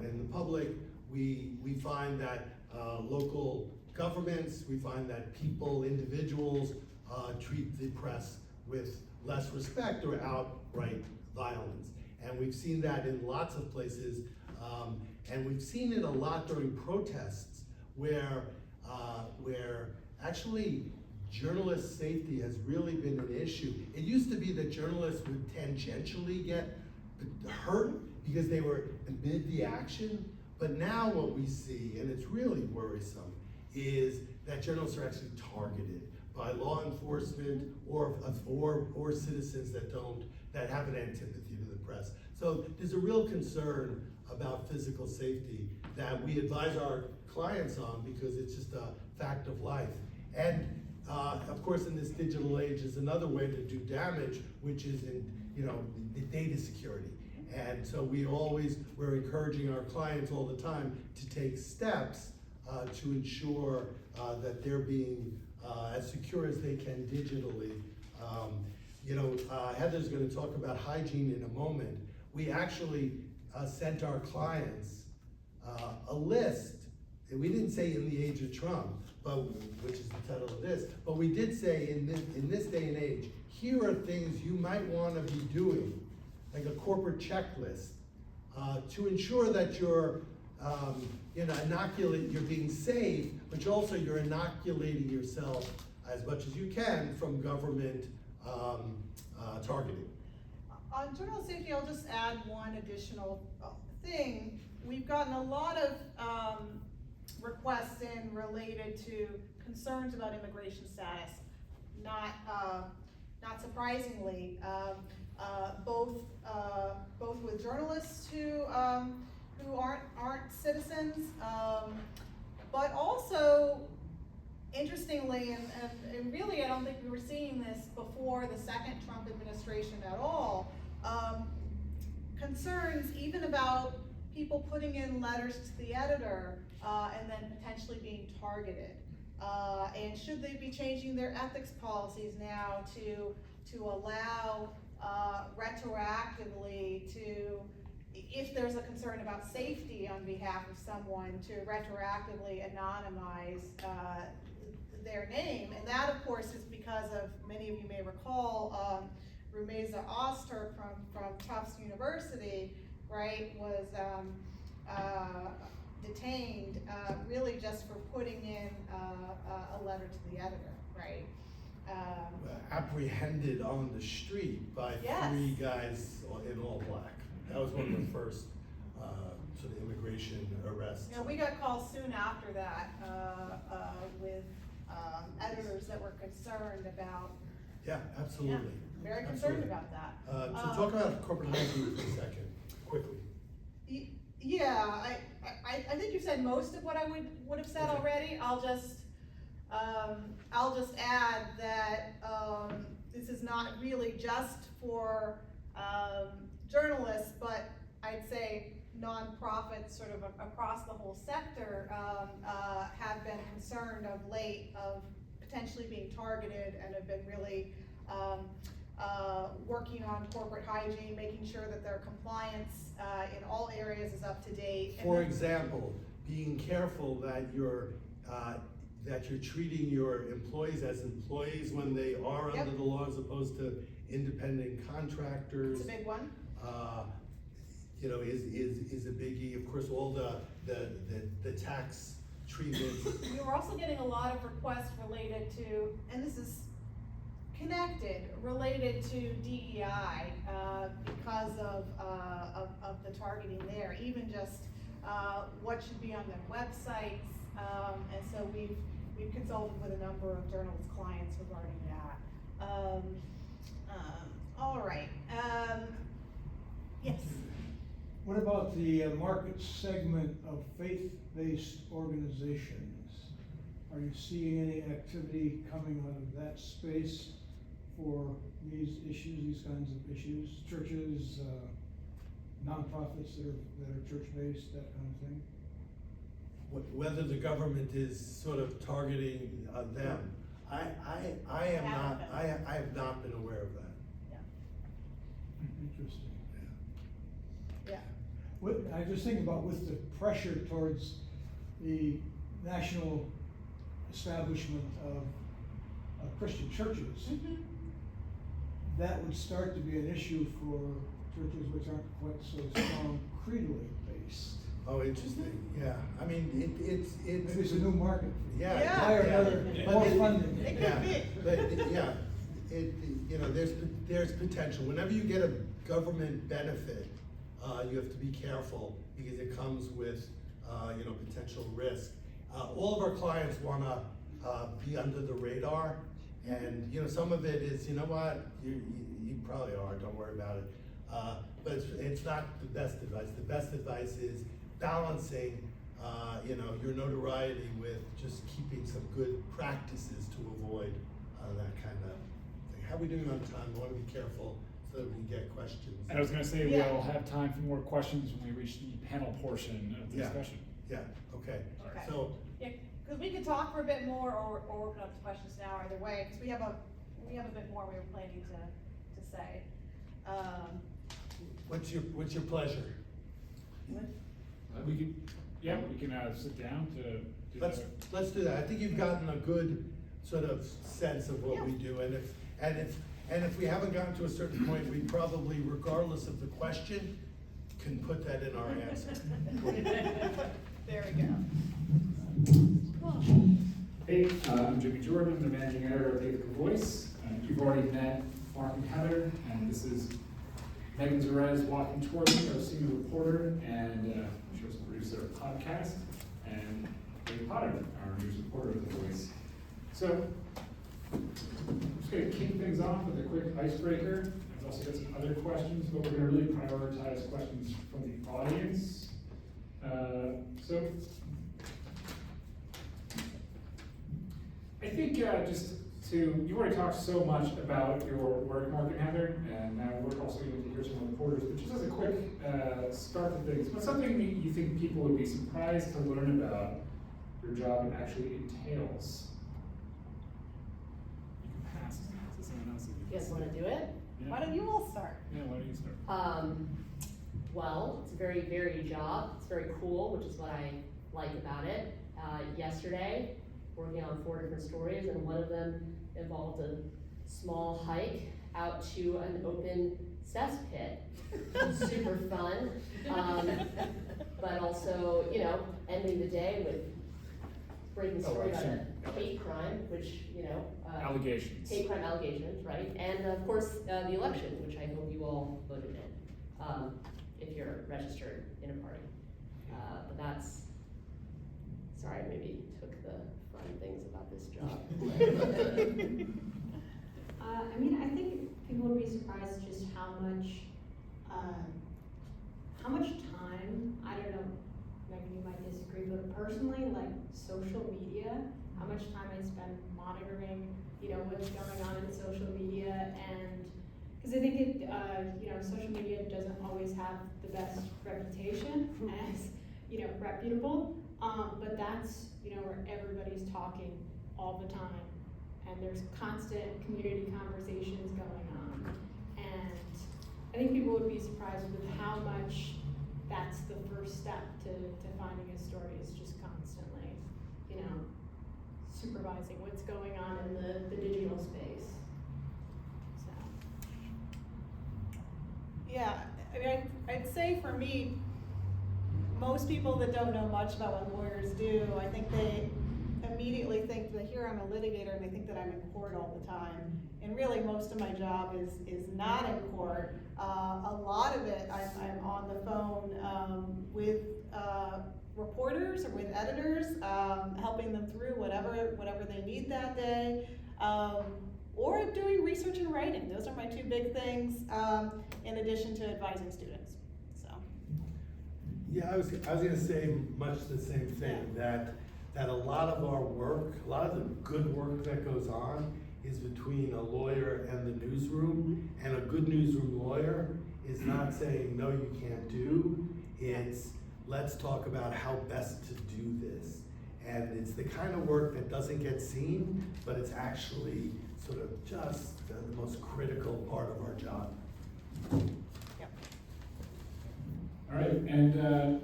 and the public, we find that local governments, we find that people, individuals, treat the press with less respect or outright violence. And we've seen that in lots of places, and we've seen it a lot during protests where actually journalist safety has really been an issue. It used to be that journalists would tangentially get hurt because they were amid the action, but now what we see, and it's really worrisome, is that journalists are actually targeted by law enforcement or citizens that have an antipathy to the press. So there's a real concern about physical safety that we advise our clients on because it's just a fact of life. And of course, in this digital age is another way to do damage, which is in the data security. And so we're encouraging our clients all the time to take steps to ensure that they're being as secure as they can digitally. Heather's going to talk about hygiene in a moment. We actually sent our clients a list, and we didn't say in the age of Trump, which is the title of this, but we did say in this day and age, here are things you might want to be doing, like a corporate checklist, to ensure that you're you're being safe, but also you're inoculating yourself as much as you can from government targeting. On journal safety, I'll just add one additional thing. We've gotten a lot of requests in related to concerns about immigration status. Not surprisingly, both with journalists who aren't citizens, but also interestingly, and really I don't think we were seeing this before the second Trump administration at all, concerns even about people putting in letters to the editor and then potentially being targeted. And should they be changing their ethics policies now to allow retroactively if there's a concern about safety on behalf of someone, to retroactively anonymize their name. And that, of course, is because of, many of you may recall, Rumeza Oster from Tufts University, right, was detained really just for putting in a letter to the editor, right? Apprehended on the street by Yes. 3 guys in all black. That was one of the first sort of immigration arrests. You know, we got calls soon after that with editors that were concerned about. Yeah, absolutely. Yeah, very concerned about that. To talk about corporate hygiene for a second, quickly. Yeah, I think you said most of what I would have said Okay. already. I'll just add that this is not really just for journalists, but I'd say nonprofits sort of across the whole sector have been concerned of late of potentially being targeted and have been really working on corporate hygiene, making sure that their compliance in all areas is up to date. For example, being careful that you're treating your employees as employees when they are Yep. under the law as opposed to independent contractors. It's a big one. Is a biggie. Of course, all the tax treatment. We were also getting a lot of requests related to, and this is connected, related to DEI because of the targeting there, even just what should be on their websites, and so we've consulted with a number of journalist clients regarding that. All right. Yes. What about the market segment of faith-based organizations? are you seeing any activity coming out of that space for these issues, these kinds of issues? Churches, nonprofits that are church-based, that kind of thing? Whether the government is sort of targeting them, I have not been aware of that. Interesting. Yeah. I just think about with the pressure towards the national establishment of Christian churches, that would start to be an issue for churches which aren't quite so strong creedally based. Oh, interesting. Yeah, I mean, Maybe it's a new market. Yeah. Yeah. Hire another, But more it- funding. It Yeah, could be. but yeah, you know, there's potential. Whenever you get a government benefit, you have to be careful because it comes with, you know, potential risk. All of our clients wanna, be under the radar, and, you know, some of it is, you know what, you probably are, don't worry about it. But it's not the best advice. The best advice is balancing, you know, your notoriety with just keeping some good practices to avoid that kind of thing. How are we doing on time? I want to be careful so that we can get questions. And I was gonna say, Yeah. we'll have time for more questions when we reach the panel portion of the Yeah. discussion. Yeah, okay. Okay. So, Yeah, because we could talk for a bit more or open up to questions now either way, because we have a bit more we were planning to say. what's your pleasure? We could, yeah, we can sit down to do Let's that. do that. I think you've gotten a good sort of sense of what we do, and if we haven't gotten to a certain point, we probably, regardless of the question, can put that in our answer. There we go. Hey, I'm Jimmy Jordan, the managing editor of Ithaca Voice. You've already met Mark and Heather, and this is Megan Zerez walking towards me, our senior reporter, and she was the producer of the podcast, and Hailea Potter, our news reporter of The Voice. So, I'm just gonna kick things off with a quick icebreaker. I've also got some other questions, but we're gonna really prioritize questions from the audience. So, I think you've already talked so much about your work, Mark and Heather, and now we're also going to hear some reporters, but just as a quick start to things, what's something that you think people would be surprised to learn about your job actually entails? You can pass to someone else. You guys wanna do it? Yeah. Why don't you all start? Yeah, why don't you start? Well, it's a very varied job. It's very cool, which is what I like about it. Yesterday, working on 4 different stories, and one of them involved a small hike out to an open cesspit. Super fun. But also, you know, ending the day with breaking story about a hate crime, which, you know, Allegations. hate crime allegations, right? And of course, the election, which I hope you all voted in, if you're registered in a party. But that's, sorry, I maybe took the fun things about this job. I mean, I think people would be surprised just how much time, I don't know, Megan, you might disagree, but personally, like social media, how much time I spend monitoring, you know, what's going on in social media, and, because I think it, you know, social media doesn't always have the best reputation as, you know, reputable, but that's, you know, where everybody's talking all the time, and there's constant community conversations going on, and I think people would be surprised with how much that's the first step to finding a story, is just constantly, you know, supervising what's going on in the digital space, so. Yeah, I mean, I'd say for me, most people that don't know much about what lawyers do, I think they immediately think that here I'm a litigator and they think that I'm in court all the time. And really, most of my job is not in court. A lot of it, I'm on the phone with reporters or with editors, helping them through whatever they need that day. Or doing research and writing. Those are my 2 big things, in addition to advising students, so. Yeah, I was gonna say much the same thing, that that a lot of our work, a lot of the good work that goes on is between a lawyer and the newsroom, and a good newsroom lawyer is not saying, no, you can't do, it's, let's talk about how best to do this. And it's the kind of work that doesn't get seen, but it's actually sort of just the most critical part of our job. All right, and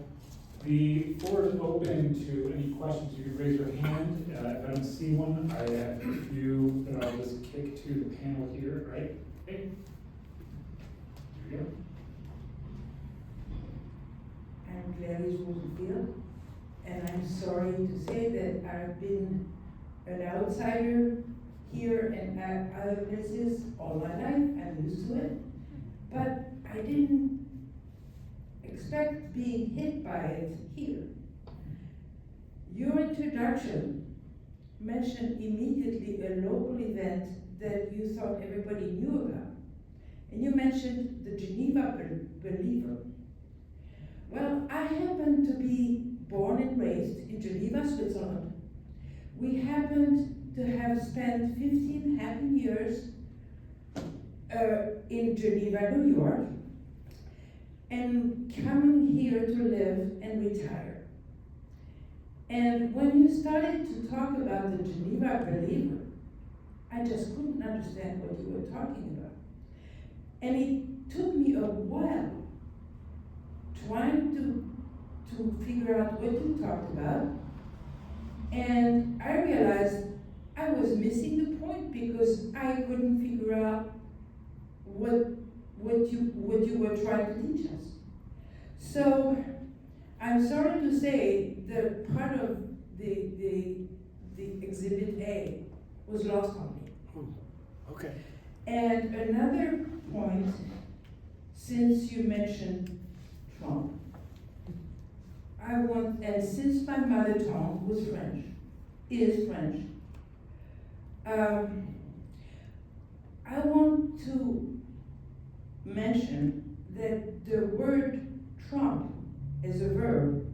the floor is open to any questions. You can raise your hand. If I don't see one, I have a few that I'll just kick to the panel here, right? Hey. Here we go. I'm Gladys Rosenfield, and I'm sorry to say that I've been an outsider here and at other places all my life. I'm used to it, but I didn't expect being hit by it here. Your introduction mentioned immediately a local event that you thought everybody knew about, and you mentioned the Geneva Believer. Well, I happen to be born and raised in Geneva, Switzerland. We happened to have spent 15 happy years in Geneva, New York, and coming here to live and retire. And when you started to talk about the Geneva Believer, I just couldn't understand what you were talking about. And it took me a while trying to figure out what you talked about. And I realized I was missing the point because I couldn't figure out what you were trying to teach us. So I'm sorry to say that part of the exhibit A was lost on me. Okay. And another point, since you mentioned Trump, and since my mother tongue was French, is French, I want to mention that the word Trump as a verb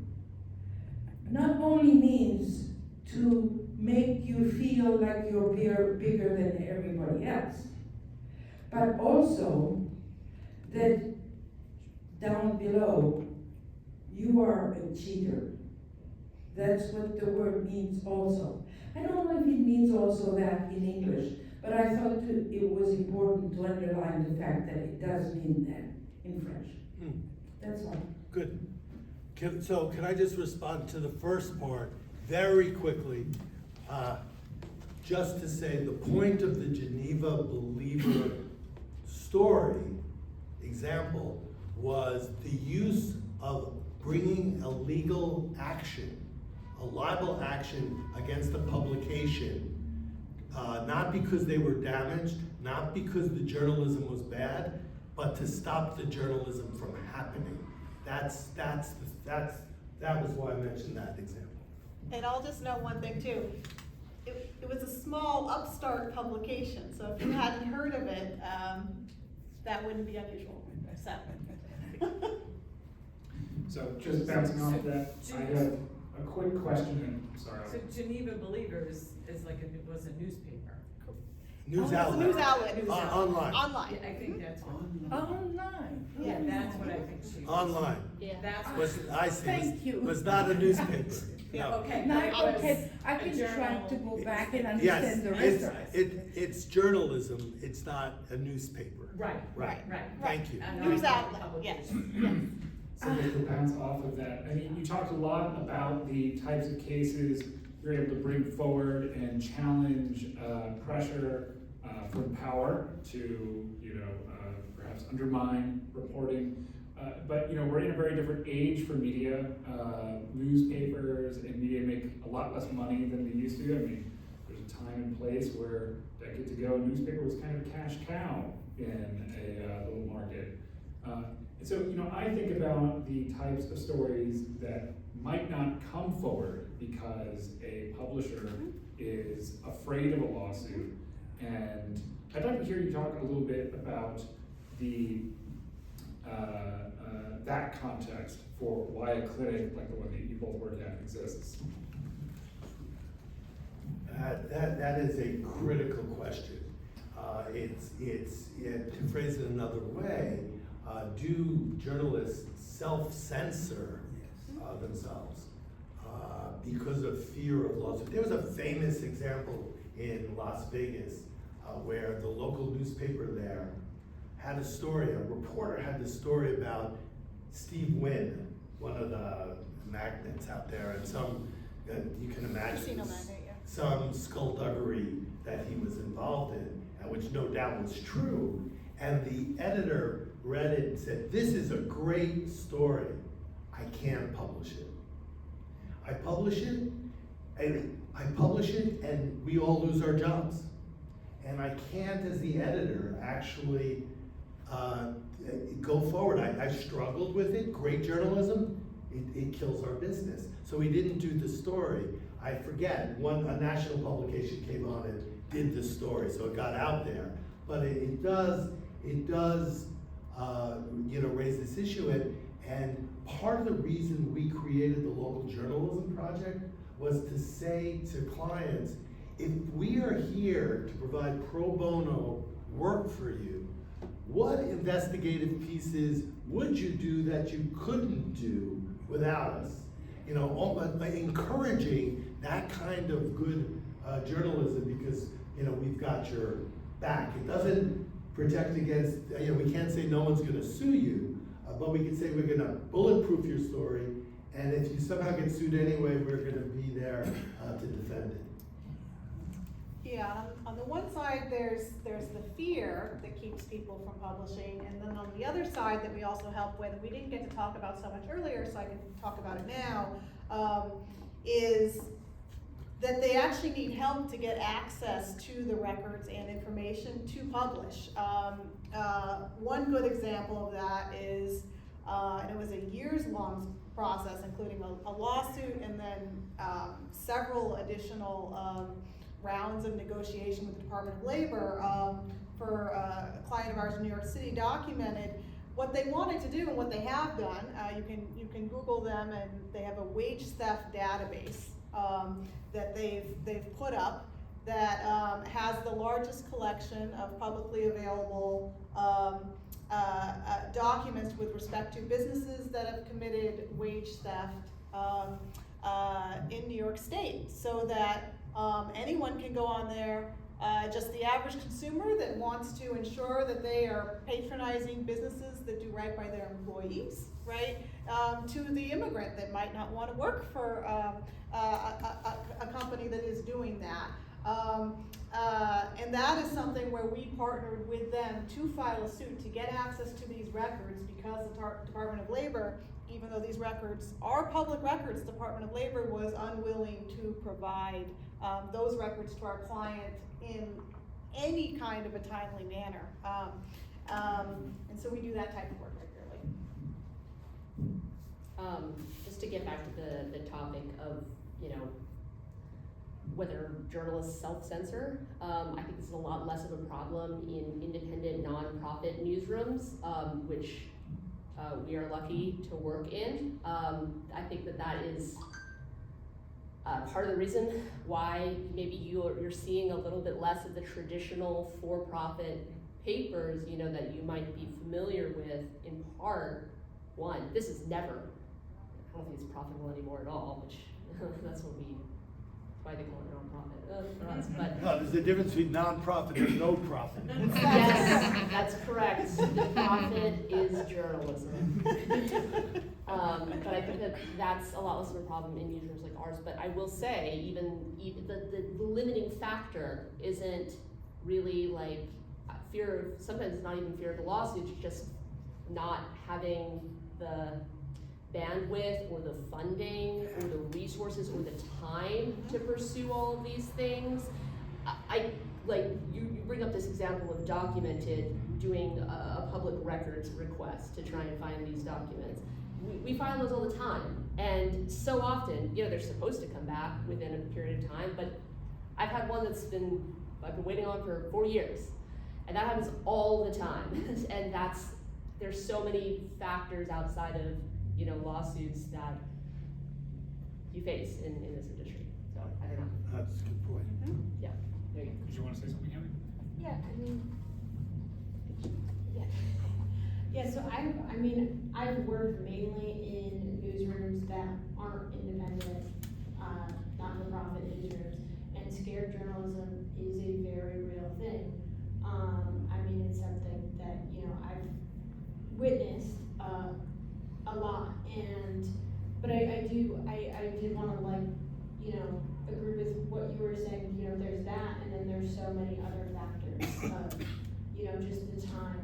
not only means to make you feel like you're bigger than everybody else, but also that down below, you are a cheater. That's what the word means also. I don't know if it means also that in English, but I thought it was important to underline the fact that it does mean that in French. That's all. Good. So can I just respond to the first part very quickly? Just to say the point of the Geneva Believer story example was the use of bringing a legal action, a libel action against a publication, not because they were damaged, not because the journalism was bad, but to stop the journalism from happening. That was why I mentioned that example. And I'll just note one thing too. It was a small upstart publication, so if you hadn't heard of it, that wouldn't be unusual. So just bouncing off of that, I have a quick question, and sorry. So Geneva Believers is like was a newspaper. News It's a outlet. news outlet. Online. Online. Yeah, I think that's what. Online. Yeah, that's what I think she was. Online. Yeah. That's what. Was, I see, Thank you. was not a newspaper. Yeah, No. okay. Now, but it was okay, I a can journal. try to go back and Yes, understand the rest of it. it's journalism, it's not a newspaper. Right, Right. right. Thank you. And News online outlet, yes, publication. yes. So just to bounce off of that, I mean, you talked a lot about the types of cases you're able to bring forward and challenge pressure from power to, perhaps undermine reporting. But we're in a very different age for media. Newspapers and media make a lot less money than they used to. I mean, there's a time and place where decades ago, a newspaper was kind of a cash cow in a little market. And so, I think about the types of stories that might not come forward because a publisher is afraid of a lawsuit. And I'd like to hear you talk a little bit about the that context for why a clinic like the one that you both work at exists. That is a critical question. To phrase it another way, do journalists self-censor themselves because of fear of lawsuit? There was a famous example in Las Vegas where the local newspaper there had a story, a reporter had the story about Steve Wynn, one of the magnates out there, and some, you can imagine, Casino magnate, yeah. some skullduggery that he was involved in, and which no doubt was true. And the editor read it and said, "This is a great story. I can't publish it. I publish it, and we all lose our jobs. And I can't, as the editor, actually go forward. I've struggled with it. Great journalism, it kills our business." So he didn't do the story. I forget, a national publication came on and did the story, so it got out there. But it does raise this issue, and part of the reason we created the Local Journalism Project was to say to clients, if we are here to provide pro bono work for you, what investigative pieces would you do that you couldn't do without us? Encouraging that kind of good journalism, because we've got your back. It doesn't protect against, we can't say no one's gonna sue you, but we can say we're gonna bulletproof your story, and if you somehow get sued anyway, we're gonna be there to defend it. Yeah, on the one side, there's the fear that keeps people from publishing, and then on the other side that we also help with, we didn't get to talk about so much earlier, so I can talk about it now, is that they actually need help to get access to the records and information to publish. One good example of that is, and it was a years-long process, including a lawsuit and then several additional rounds of negotiation with the Department of Labor for a client of ours in New York City documented what they wanted to do and what they have done. You can Google them, and they have a wage theft database that they've put up that has the largest collection of publicly available documents with respect to businesses that have committed wage theft in New York State, so that anyone can go on there, just the average consumer that wants to ensure that they are patronizing businesses that do right by their employees, right? To the immigrant that might not want to work for a company that is doing that. And that is something where we partnered with them to file a suit to get access to these records, because the Department of Labor, even though these records are public records, the Department of Labor was unwilling to provide those records to our client in any kind of a timely manner. And so we do that type of work regularly. Just to get back to the topic of, whether journalists self-censor, I think this is a lot less of a problem in independent nonprofit newsrooms, which we are lucky to work in. I think that is part of the reason why maybe you're seeing a little bit less of the traditional for-profit papers, that you might be familiar with. In part, one, this is never, I don't think it's profitable anymore at all, which that's why they call it nonprofit for us. But no, there's a difference between nonprofit and no profit. yes, that's correct. The profit is journalism. But I think that's a lot less of a problem in newsrooms like ours. But I will say, even the limiting factor isn't really like fear of, sometimes it's not even fear of the lawsuits, it's just not having the bandwidth or the funding or the resources or the time to pursue all of these things. You bring up this example of Documented doing a public records request to try and find these documents. We file those all the time, and so often, they're supposed to come back within a period of time, but I've had one I've been waiting on for 4 years, and that happens all the time. And there's so many factors outside of lawsuits that you face in this industry. So, I don't know, That's a good point. yeah, there you go. Did you wanna say something, Hailea? Yeah, I mean, yeah. Yeah, so I've worked mainly in newsrooms that aren't independent, not-for-profit newsrooms, and scared journalism is a very real thing. It's something that, I've witnessed, a lot, but I did wanna agree with what you were saying, there's that, and then there's so many other factors of, just the time,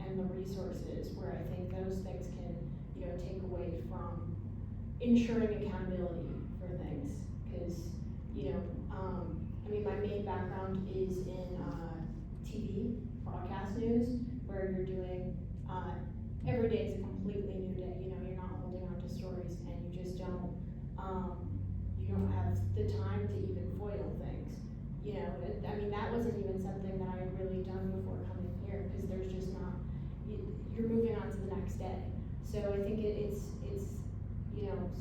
and the resources, where I think those things can, take away from ensuring accountability for things, cause, my main background is in, TV, broadcast news, where you're doing, every day is a completely new day, you're not holding on to stories, and you just don't, you don't have the time to even foil things. That wasn't even something that I had really done before coming here, because there's just not, you're moving on to the next day. So I think it's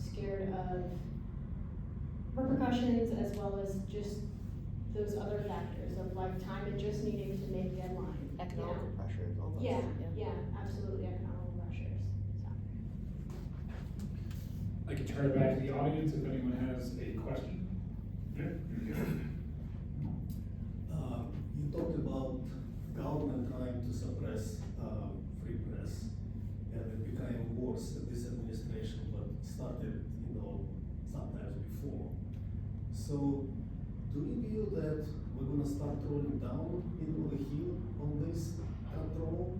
scared of repercussions, as well as just those other factors of time and just needing to make deadlines. Economical pressures, almost. Yeah, absolutely, economical pressures, so. I can turn it back to the audience if anyone has a question. Yeah. You talked about government trying to suppress free press, and it became worse in this administration, but started, sometimes before. So, do you feel that we're gonna start rolling down into the hill on this control,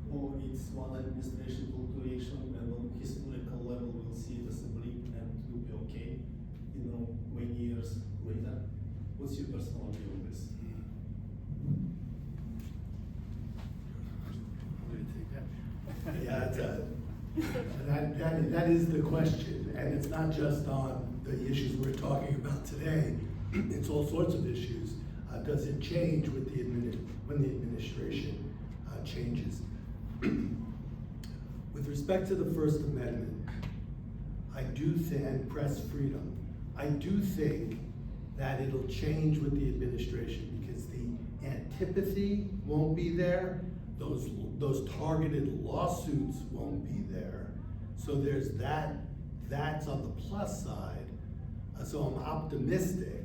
or it's one administration fluctuation, and on historical level we'll see it as a blip and it will be okay, many years later? What's your personal view on this? Yeah, that is the question, and it's not just on the issues we're talking about today. It's all sorts of issues. Does it change with when the administration changes? With respect to the First Amendment, and press freedom, I do think that it'll change with the administration, because the antipathy won't be there. Those targeted lawsuits won't be there. So there's that's on the plus side. So I'm optimistic.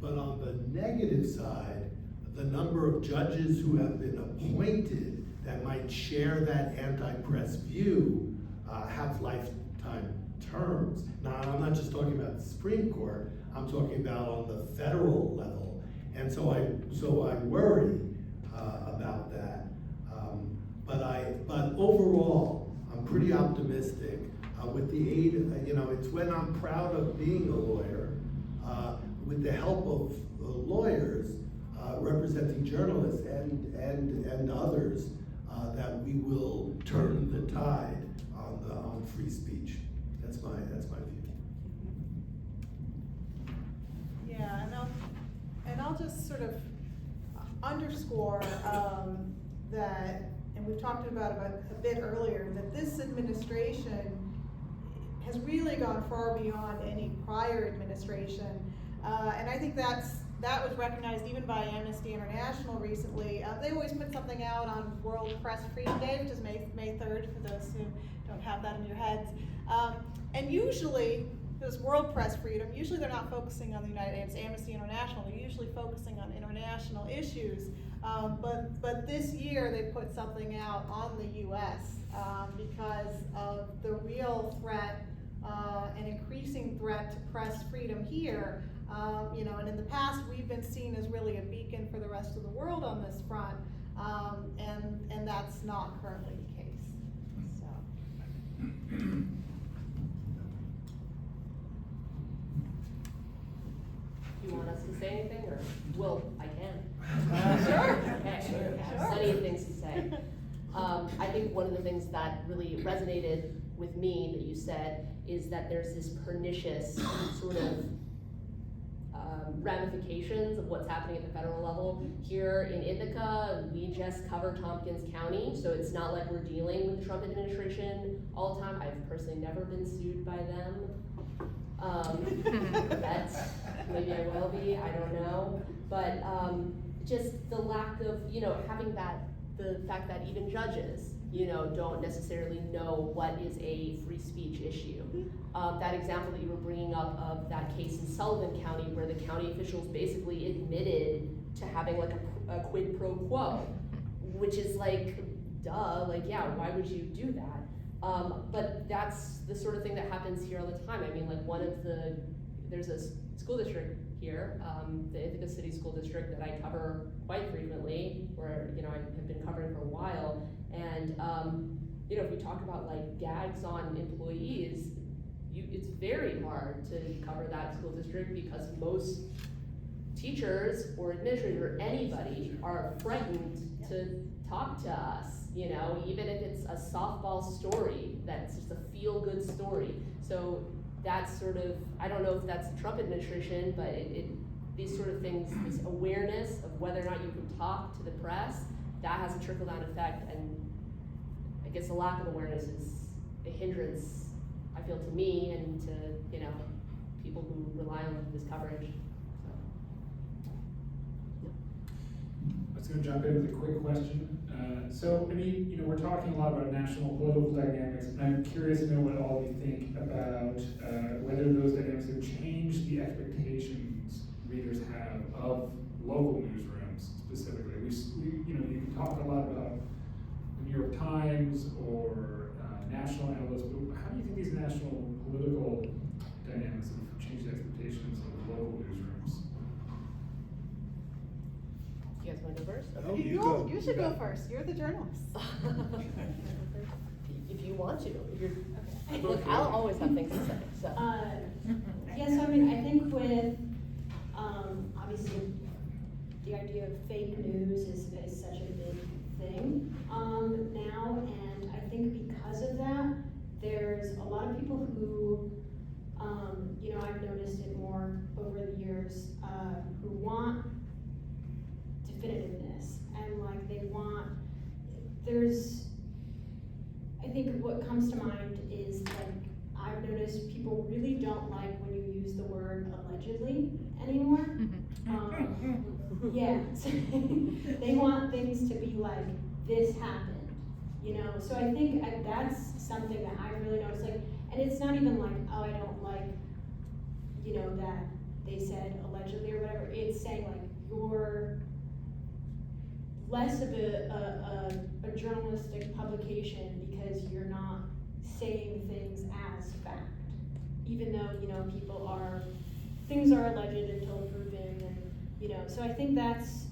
But on the negative side, the number of judges who have been appointed that might share that anti-press view have lifetime terms. Now, I'm not just talking about the Supreme Court, I'm talking about on the federal level. And so I worry about that. But overall, I'm pretty optimistic with the aid, it's when I'm proud of being a lawyer, with the help of lawyers representing journalists and others, that we will turn the tide on free speech. That's my view. Yeah, and I'll just sort of underscore that, and we've talked about a bit earlier, that this administration has really gone far beyond any prior administration. And I think that was recognized even by Amnesty International recently. They always put something out on World Press Freedom Day, which is May 3rd, for those who don't have that in your heads. And usually, this World Press Freedom, usually they're not focusing on the United States, Amnesty International, they're usually focusing on international issues. But this year they put something out on the US because of the real threat, an increasing threat to press freedom here. And in the past we've been seen as really a beacon for the rest of the world on this front, and that's not currently the case. So. You want us to say anything, or I can? Sure. Okay, Sure. I have plenty of things to say. I think one of the things that really resonated with me that you said is that there's this pernicious sort of ramifications of what's happening at the federal level. Here in Ithaca, we just cover Tompkins County, so it's not like we're dealing with the Trump administration all the time. I've personally never been sued by them. That's, maybe I will be, I don't know. But just the lack of, having the fact that even judges, don't necessarily know what is a free speech issue. That example that you were bringing up of that case in Sullivan County where the county officials basically admitted to having like a quid pro quo, which is like, duh, like, yeah, why would you do that? But that's the sort of thing that happens here all the time. I mean, like there's a school district here, the Ithaca City School District that I cover quite frequently, where, I have been covering for a while. And, if we talk about like gags on employees, it's very hard to cover that school district because most teachers or administrators or anybody are frightened to talk to us, even if it's a softball story, that's just a feel-good story. So that's sort of, I don't know if that's the Trump administration, but these sort of things, this awareness of whether or not you can talk to the press, that has a trickle-down effect, and I guess the lack of awareness is a hindrance, I feel, to me and to, people who rely on this coverage. Let's go jump in with a quick question. So, we're talking a lot about national political dynamics, and I'm curious to know what all of you think about whether those dynamics have changed the expectations readers have of local newsrooms specifically. You can talk a lot about the New York Times or national outlets, but how do you think these national political dynamics have changed the expectations of local newsrooms? You guys want to go first? Oh, you go. You should go first, you're the journalist. If you want to, if you're, look, I'll always have things to say, so. Yes, I mean, I think with, obviously, the idea of fake news is such a big thing now, and I think because of that, there's a lot of people who, I've noticed it more over the years, who want definitiveness, and like I think what comes to mind is like, I've noticed people really don't like when you use the word allegedly anymore. Yeah, they want things to be like, this happened, so I think that's something that I really notice, like, and it's not even like, oh, I don't like, that they said allegedly or whatever, it's saying like, you're less of a journalistic publication because you're not saying things as fact, even though, things are alleged until proven, and, so I think that's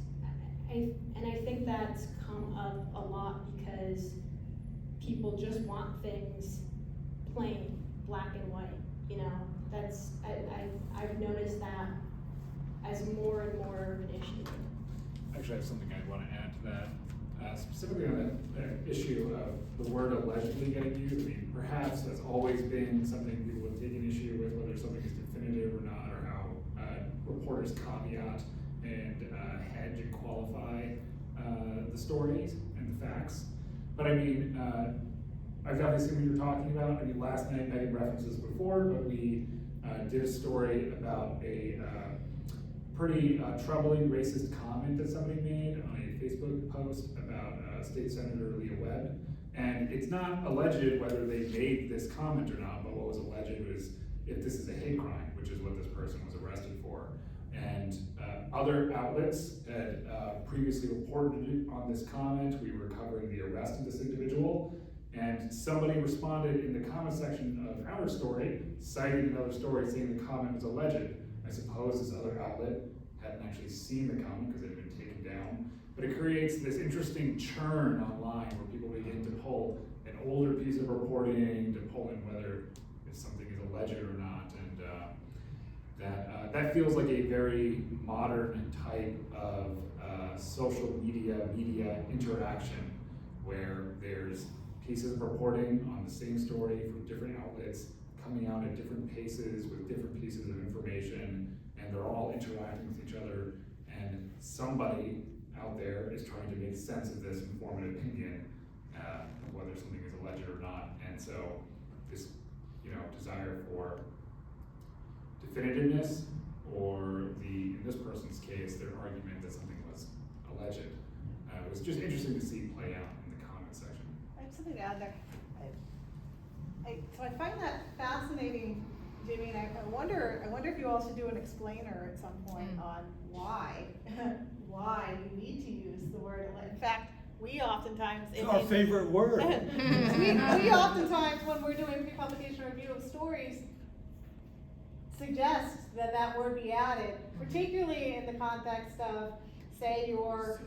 come up a lot because people just want things plain, black and white, I've noticed that as more and more of an issue. Actually, I have something I want to add to that, specifically on the issue of the word allegedly getting used. Perhaps that's always been something people have taken issue with, whether something is definitive or not, or how reporters caveat and hedge and qualify the stories and the facts. But I've obviously what you're talking about. Last night Megan referenced this before, but we did a story about a pretty troubling racist comment that somebody made on a Facebook post about State Senator Leah Webb. And it's not alleged whether they made this comment or not, but what was alleged was if this is a hate crime, which is what this person was arrested for. And other outlets had previously reported on this comment. We were covering the arrest of this individual, and somebody responded in the comment section of our story, citing another story saying the comment was alleged. I suppose this other outlet hadn't actually seen the comment because it had been taken down. But it creates this interesting churn online where people begin to pull an older piece of reporting to pull in whether if something is alleged or not. And that feels like a very modern type of social media interaction where there's pieces of reporting on the same story from different outlets coming out at different paces with different pieces of information, and they're all interacting with each other, and somebody out there is trying to make sense of this and form an opinion of whether something is alleged or not. And so this desire for definitiveness, or in this person's case, their argument that something was alleged. It was just interesting to see play out in the comment section. I have something to add there. So I find that fascinating, Jimmy, and I wonder if you all should do an explainer at some point on why you need to use the word. In fact, we oftentimes It's our favorite word. we oftentimes, when we're doing pre-publication review of stories, suggest that word be added, particularly in the context of, say, you're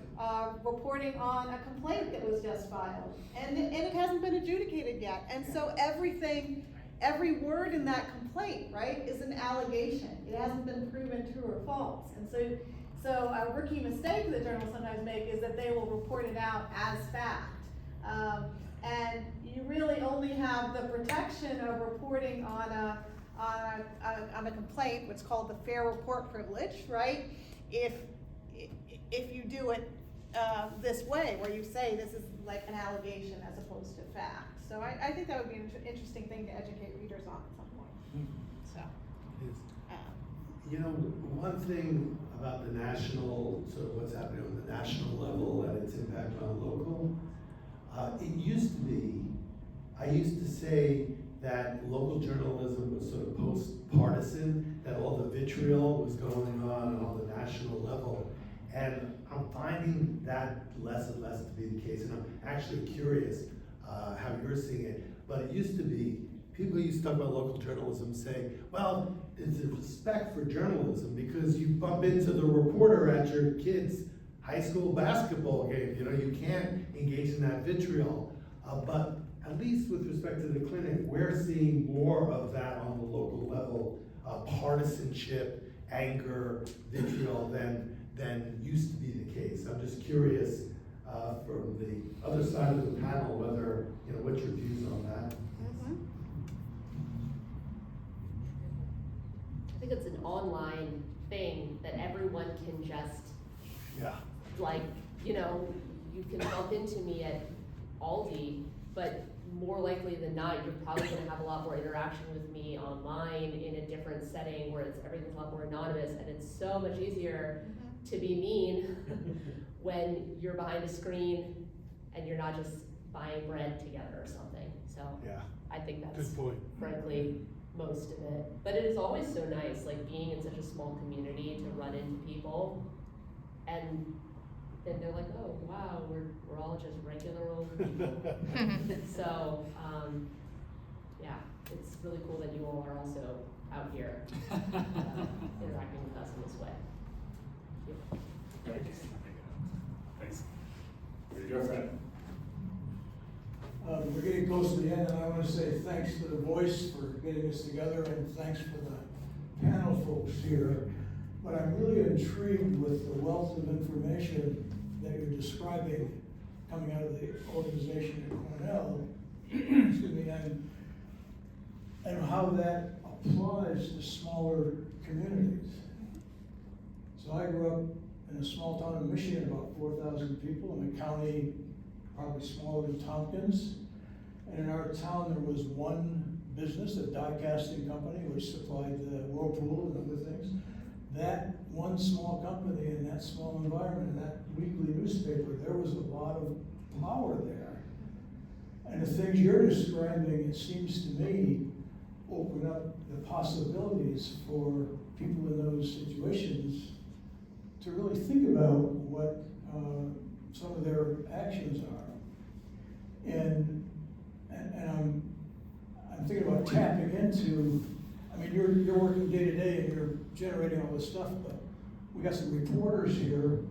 reporting on a complaint that was just filed, and it hasn't been adjudicated yet, and so every word in that complaint, right, is an allegation. It hasn't been proven true or false, and so a rookie mistake that journalists sometimes make is that they will report it out as fact, and you really only have the protection of reporting on a complaint, what's called the fair report privilege, right? If you do it this way, where you say this is like an allegation as opposed to fact. So I think that would be an interesting thing to educate readers on at some point. So. You know, one thing about the national, sort of what's happening on the national level and its impact on local, it used to be, I used to say that local journalism was sort of post-partisan, that all the vitriol was going on the national level. And I'm finding that less and less to be the case, and I'm actually curious how you're seeing it. But it used to be, people used to talk about local journalism saying, well, it's a respect for journalism because you bump into the reporter at your kid's high school basketball game. You know, you can't engage in that vitriol. But at least with respect to the clinic, we're seeing more of that on the local level, partisanship, anger, vitriol than used to be the case. I'm just curious from the other side of the panel whether, you know, what's your views on that? I think it's an online thing that everyone can just, like, you know, you can bump into me at Aldi, but more likely than not, you're probably gonna have a lot more interaction with me online in a different setting where everything's a lot more anonymous, and it's so much easier to be mean when you're behind a screen and you're not just buying bread together or something. So I think that's frankly most of it. But it is always so nice, like being in such a small community, to run into people and then they're like, oh wow, we're all just regular old people. So yeah, it's really cool that you all are also out here interacting with us in this way. Thanks. Go Fred. We're getting close to the end, and I want to say thanks to the Voice for getting us together, and thanks for the panel folks here. But I'm really intrigued with the wealth of information that you're describing coming out of the organization at Cornell, excuse me, and how that applies to smaller communities. So I grew up in a small town in Michigan, about 4,000 people, in a county probably smaller than Tompkins. And in our town, there was one business, a die casting company, which supplied the Whirlpool and other things. That one small company in that small environment, in that weekly newspaper, there was a lot of power there. And the things you're describing, it seems to me, open up the possibilities for people in those situations to really think about what some of their actions are. And I'm thinking about tapping into, I mean, you're working day to day and you're generating all this stuff, but we got some reporters here.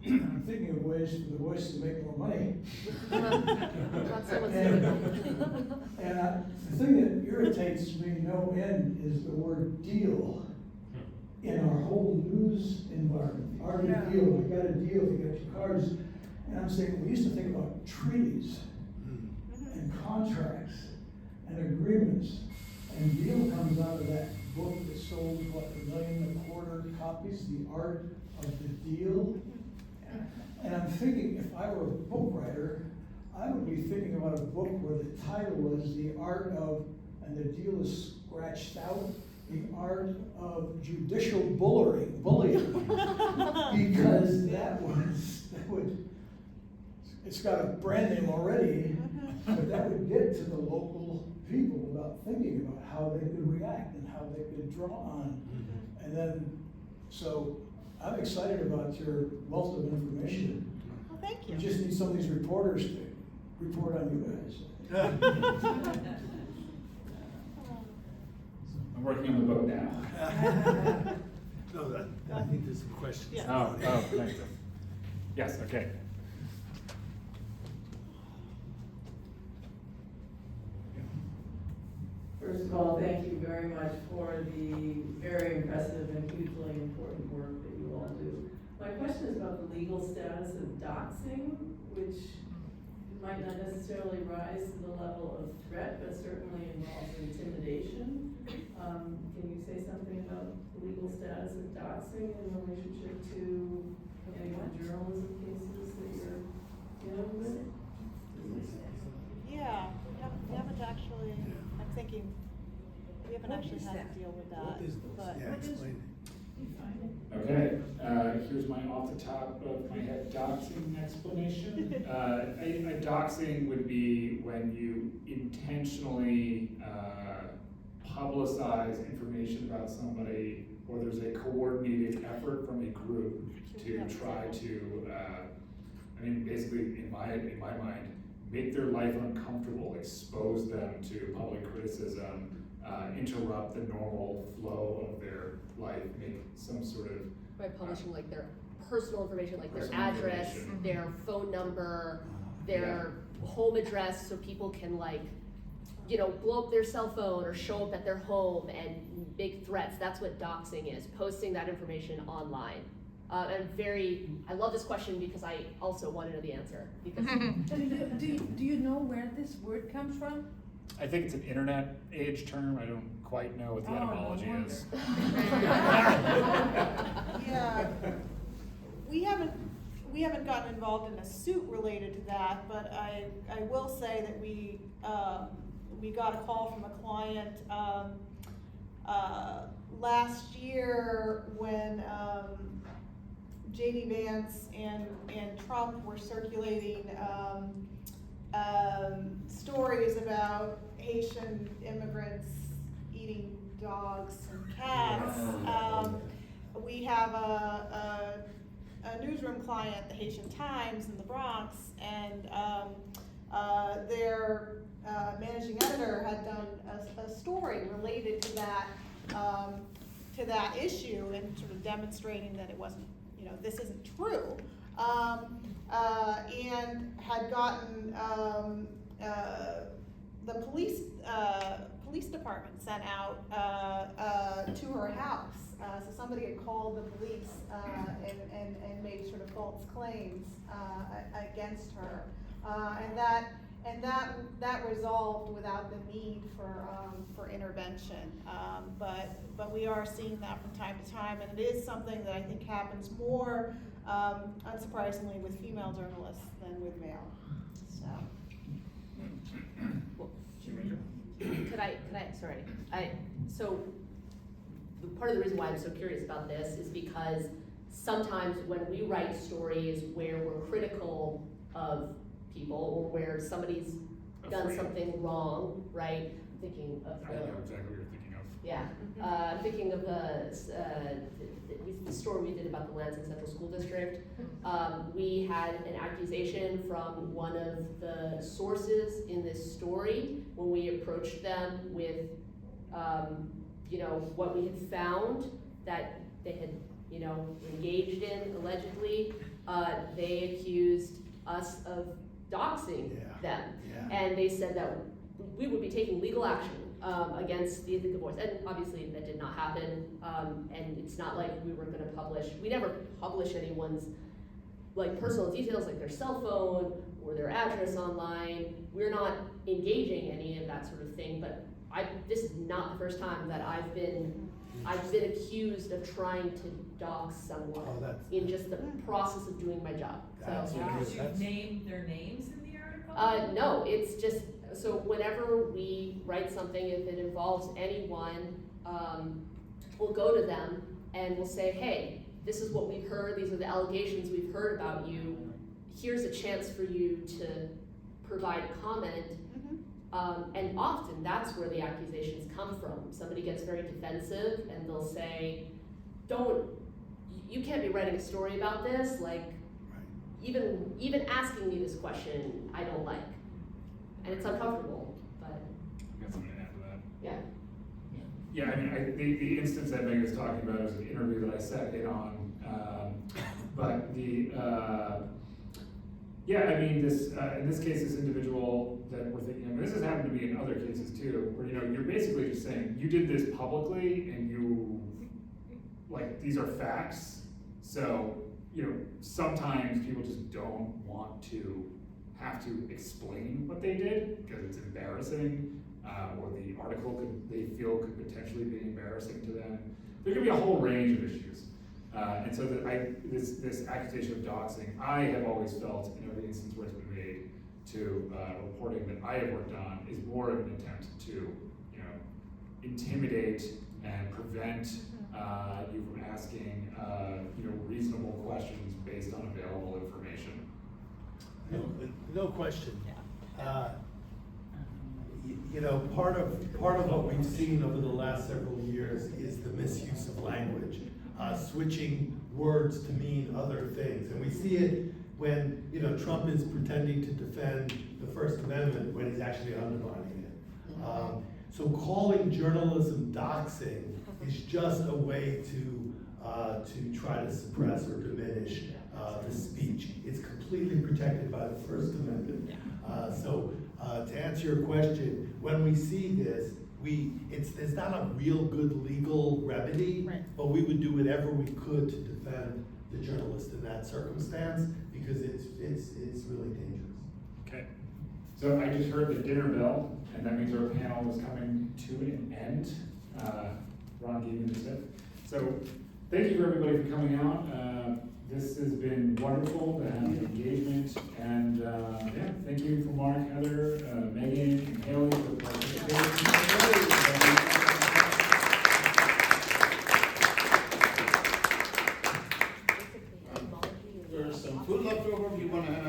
I'm thinking of ways for the Voice to make more money. The thing that irritates me no end is the word deal in our whole news environment. Our deal, I got a deal, you got your cards. And I'm saying, we used to think about treaties and contracts and agreements. And deal comes out of that book that sold, what, 1.25 million copies, The Art of the Deal. And I'm thinking, if I were a book writer, I would be thinking about a book where the title was The Art of, and the deal is scratched out, the art of judicial bullying, because it's got a brand name already, but that would get to the local people without thinking about how they could react and how they could draw on. And then, so I'm excited about your wealth of information. Well, thank We you. just need some of these reporters to report on you guys. I'm working on the boat now. No, I think there's some questions. Yeah. Oh, thank you. Yes, okay. First of all, thank you very much for the very impressive and hugely important work that you all do. My question is about the legal status of doxing, which might not necessarily rise to the level of threat, but certainly involves intimidation. Can you say something about the legal status of doxing in relationship to any of the journalism cases that you're dealing with? Yeah, we haven't actually, I'm thinking, we haven't What actually is had that? to deal with What that, is those? but. Yeah, explain Okay, here's my off the top of my head doxing explanation. A doxing would be when you intentionally publicize information about somebody, or there's a coordinated effort from a group to try to, basically in my mind, make their life uncomfortable, expose them to public criticism, interrupt the normal flow of their life, make some sort of By publishing like their personal information, like their Personal address, information. their phone number, their home address, so people can like, blow up their cell phone or show up at their home and make threats. That's what doxing is, posting that information online. I love this question because I also want to know the answer, because Do you know where this word comes from? I think it's an internet age term. I don't quite know what the Oh, no etymology wonder. is. Yeah, we haven't gotten involved in a suit related to that, but I will say that we got a call from a client, last year when, JD Vance and Trump were circulating, stories about Haitian immigrants eating dogs and cats. We have a newsroom client, the Haitian Times in the Bronx, and their managing editor had done a story related to that issue and sort of demonstrating that it wasn't, this isn't true. And had gotten the police department sent out to her house. So somebody had called the police and made sort of false claims against her, and that resolved without the need for intervention. But we are seeing that from time to time, and it is something that I think happens more, unsurprisingly, with female journalists than with male. So part of the reason why I'm so curious about this is because sometimes when we write stories where we're critical of people or where somebody's done something wrong, right? I'm thinking of I know exactly what you're thinking of. yeah, I'm thinking of the story we did about the Lansing Central School District. We had an accusation from one of the sources in this story when we approached them with, what we had found that they had, engaged in allegedly. They accused us of doxing them. Yeah. And they said that we would be taking legal action against the Ithaca Voice, and obviously that did not happen. And it's not like we were going to publish. We never publish anyone's personal details, like their cell phone or their address online. We're not engaging any of that sort of thing. But this is not the first time that I've been accused of trying to dox someone in just the process of doing my job. Did you name their names in the article? No, it's just, so whenever we write something, if it involves anyone, we'll go to them and we'll say, hey, this is what we've heard, these are the allegations we've heard about you, here's a chance for you to provide comment. And often that's where the accusations come from. Somebody gets very defensive and they'll say, you can't be writing a story about this, like, even asking me this question, I don't like. And it's uncomfortable, but. I got something to add to that. Yeah. Yeah, I mean, the instance that Megan was talking about is an interview that I sat in on, but yeah, I mean, in this case, this individual that we're thinking of, this has happened to me in other cases too, where, you're basically just saying, you did this publicly and these are facts, so, sometimes people just don't want to have to explain what they did because it's embarrassing, or the article they feel could potentially be embarrassing to them. There could be a whole range of issues. And so this accusation of doxing, I have always felt in every instance where it's been made to reporting that I have worked on is more of an attempt to, intimidate and prevent you from asking, reasonable questions based on available information. No question. Part of what we've seen over the last several years is the misuse of language, switching words to mean other things. And we see it when, Trump is pretending to defend the First Amendment when he's actually undermining it. So calling journalism doxing is just a way to try to suppress or diminish the speech. It's completely protected by the First Amendment. So to answer your question, when we see this, it's not a real good legal remedy, but we would do whatever we could to defend the journalist in that circumstance because it's really dangerous. Okay. So I just heard the dinner bell, and that means our panel is coming to an end. Ron gave me the tip. So thank you for everybody for coming out. This has been wonderful to have the engagement, and thank you for Mark, Heather, Megan, and Hailea for participating. There's some food left over if you want to have.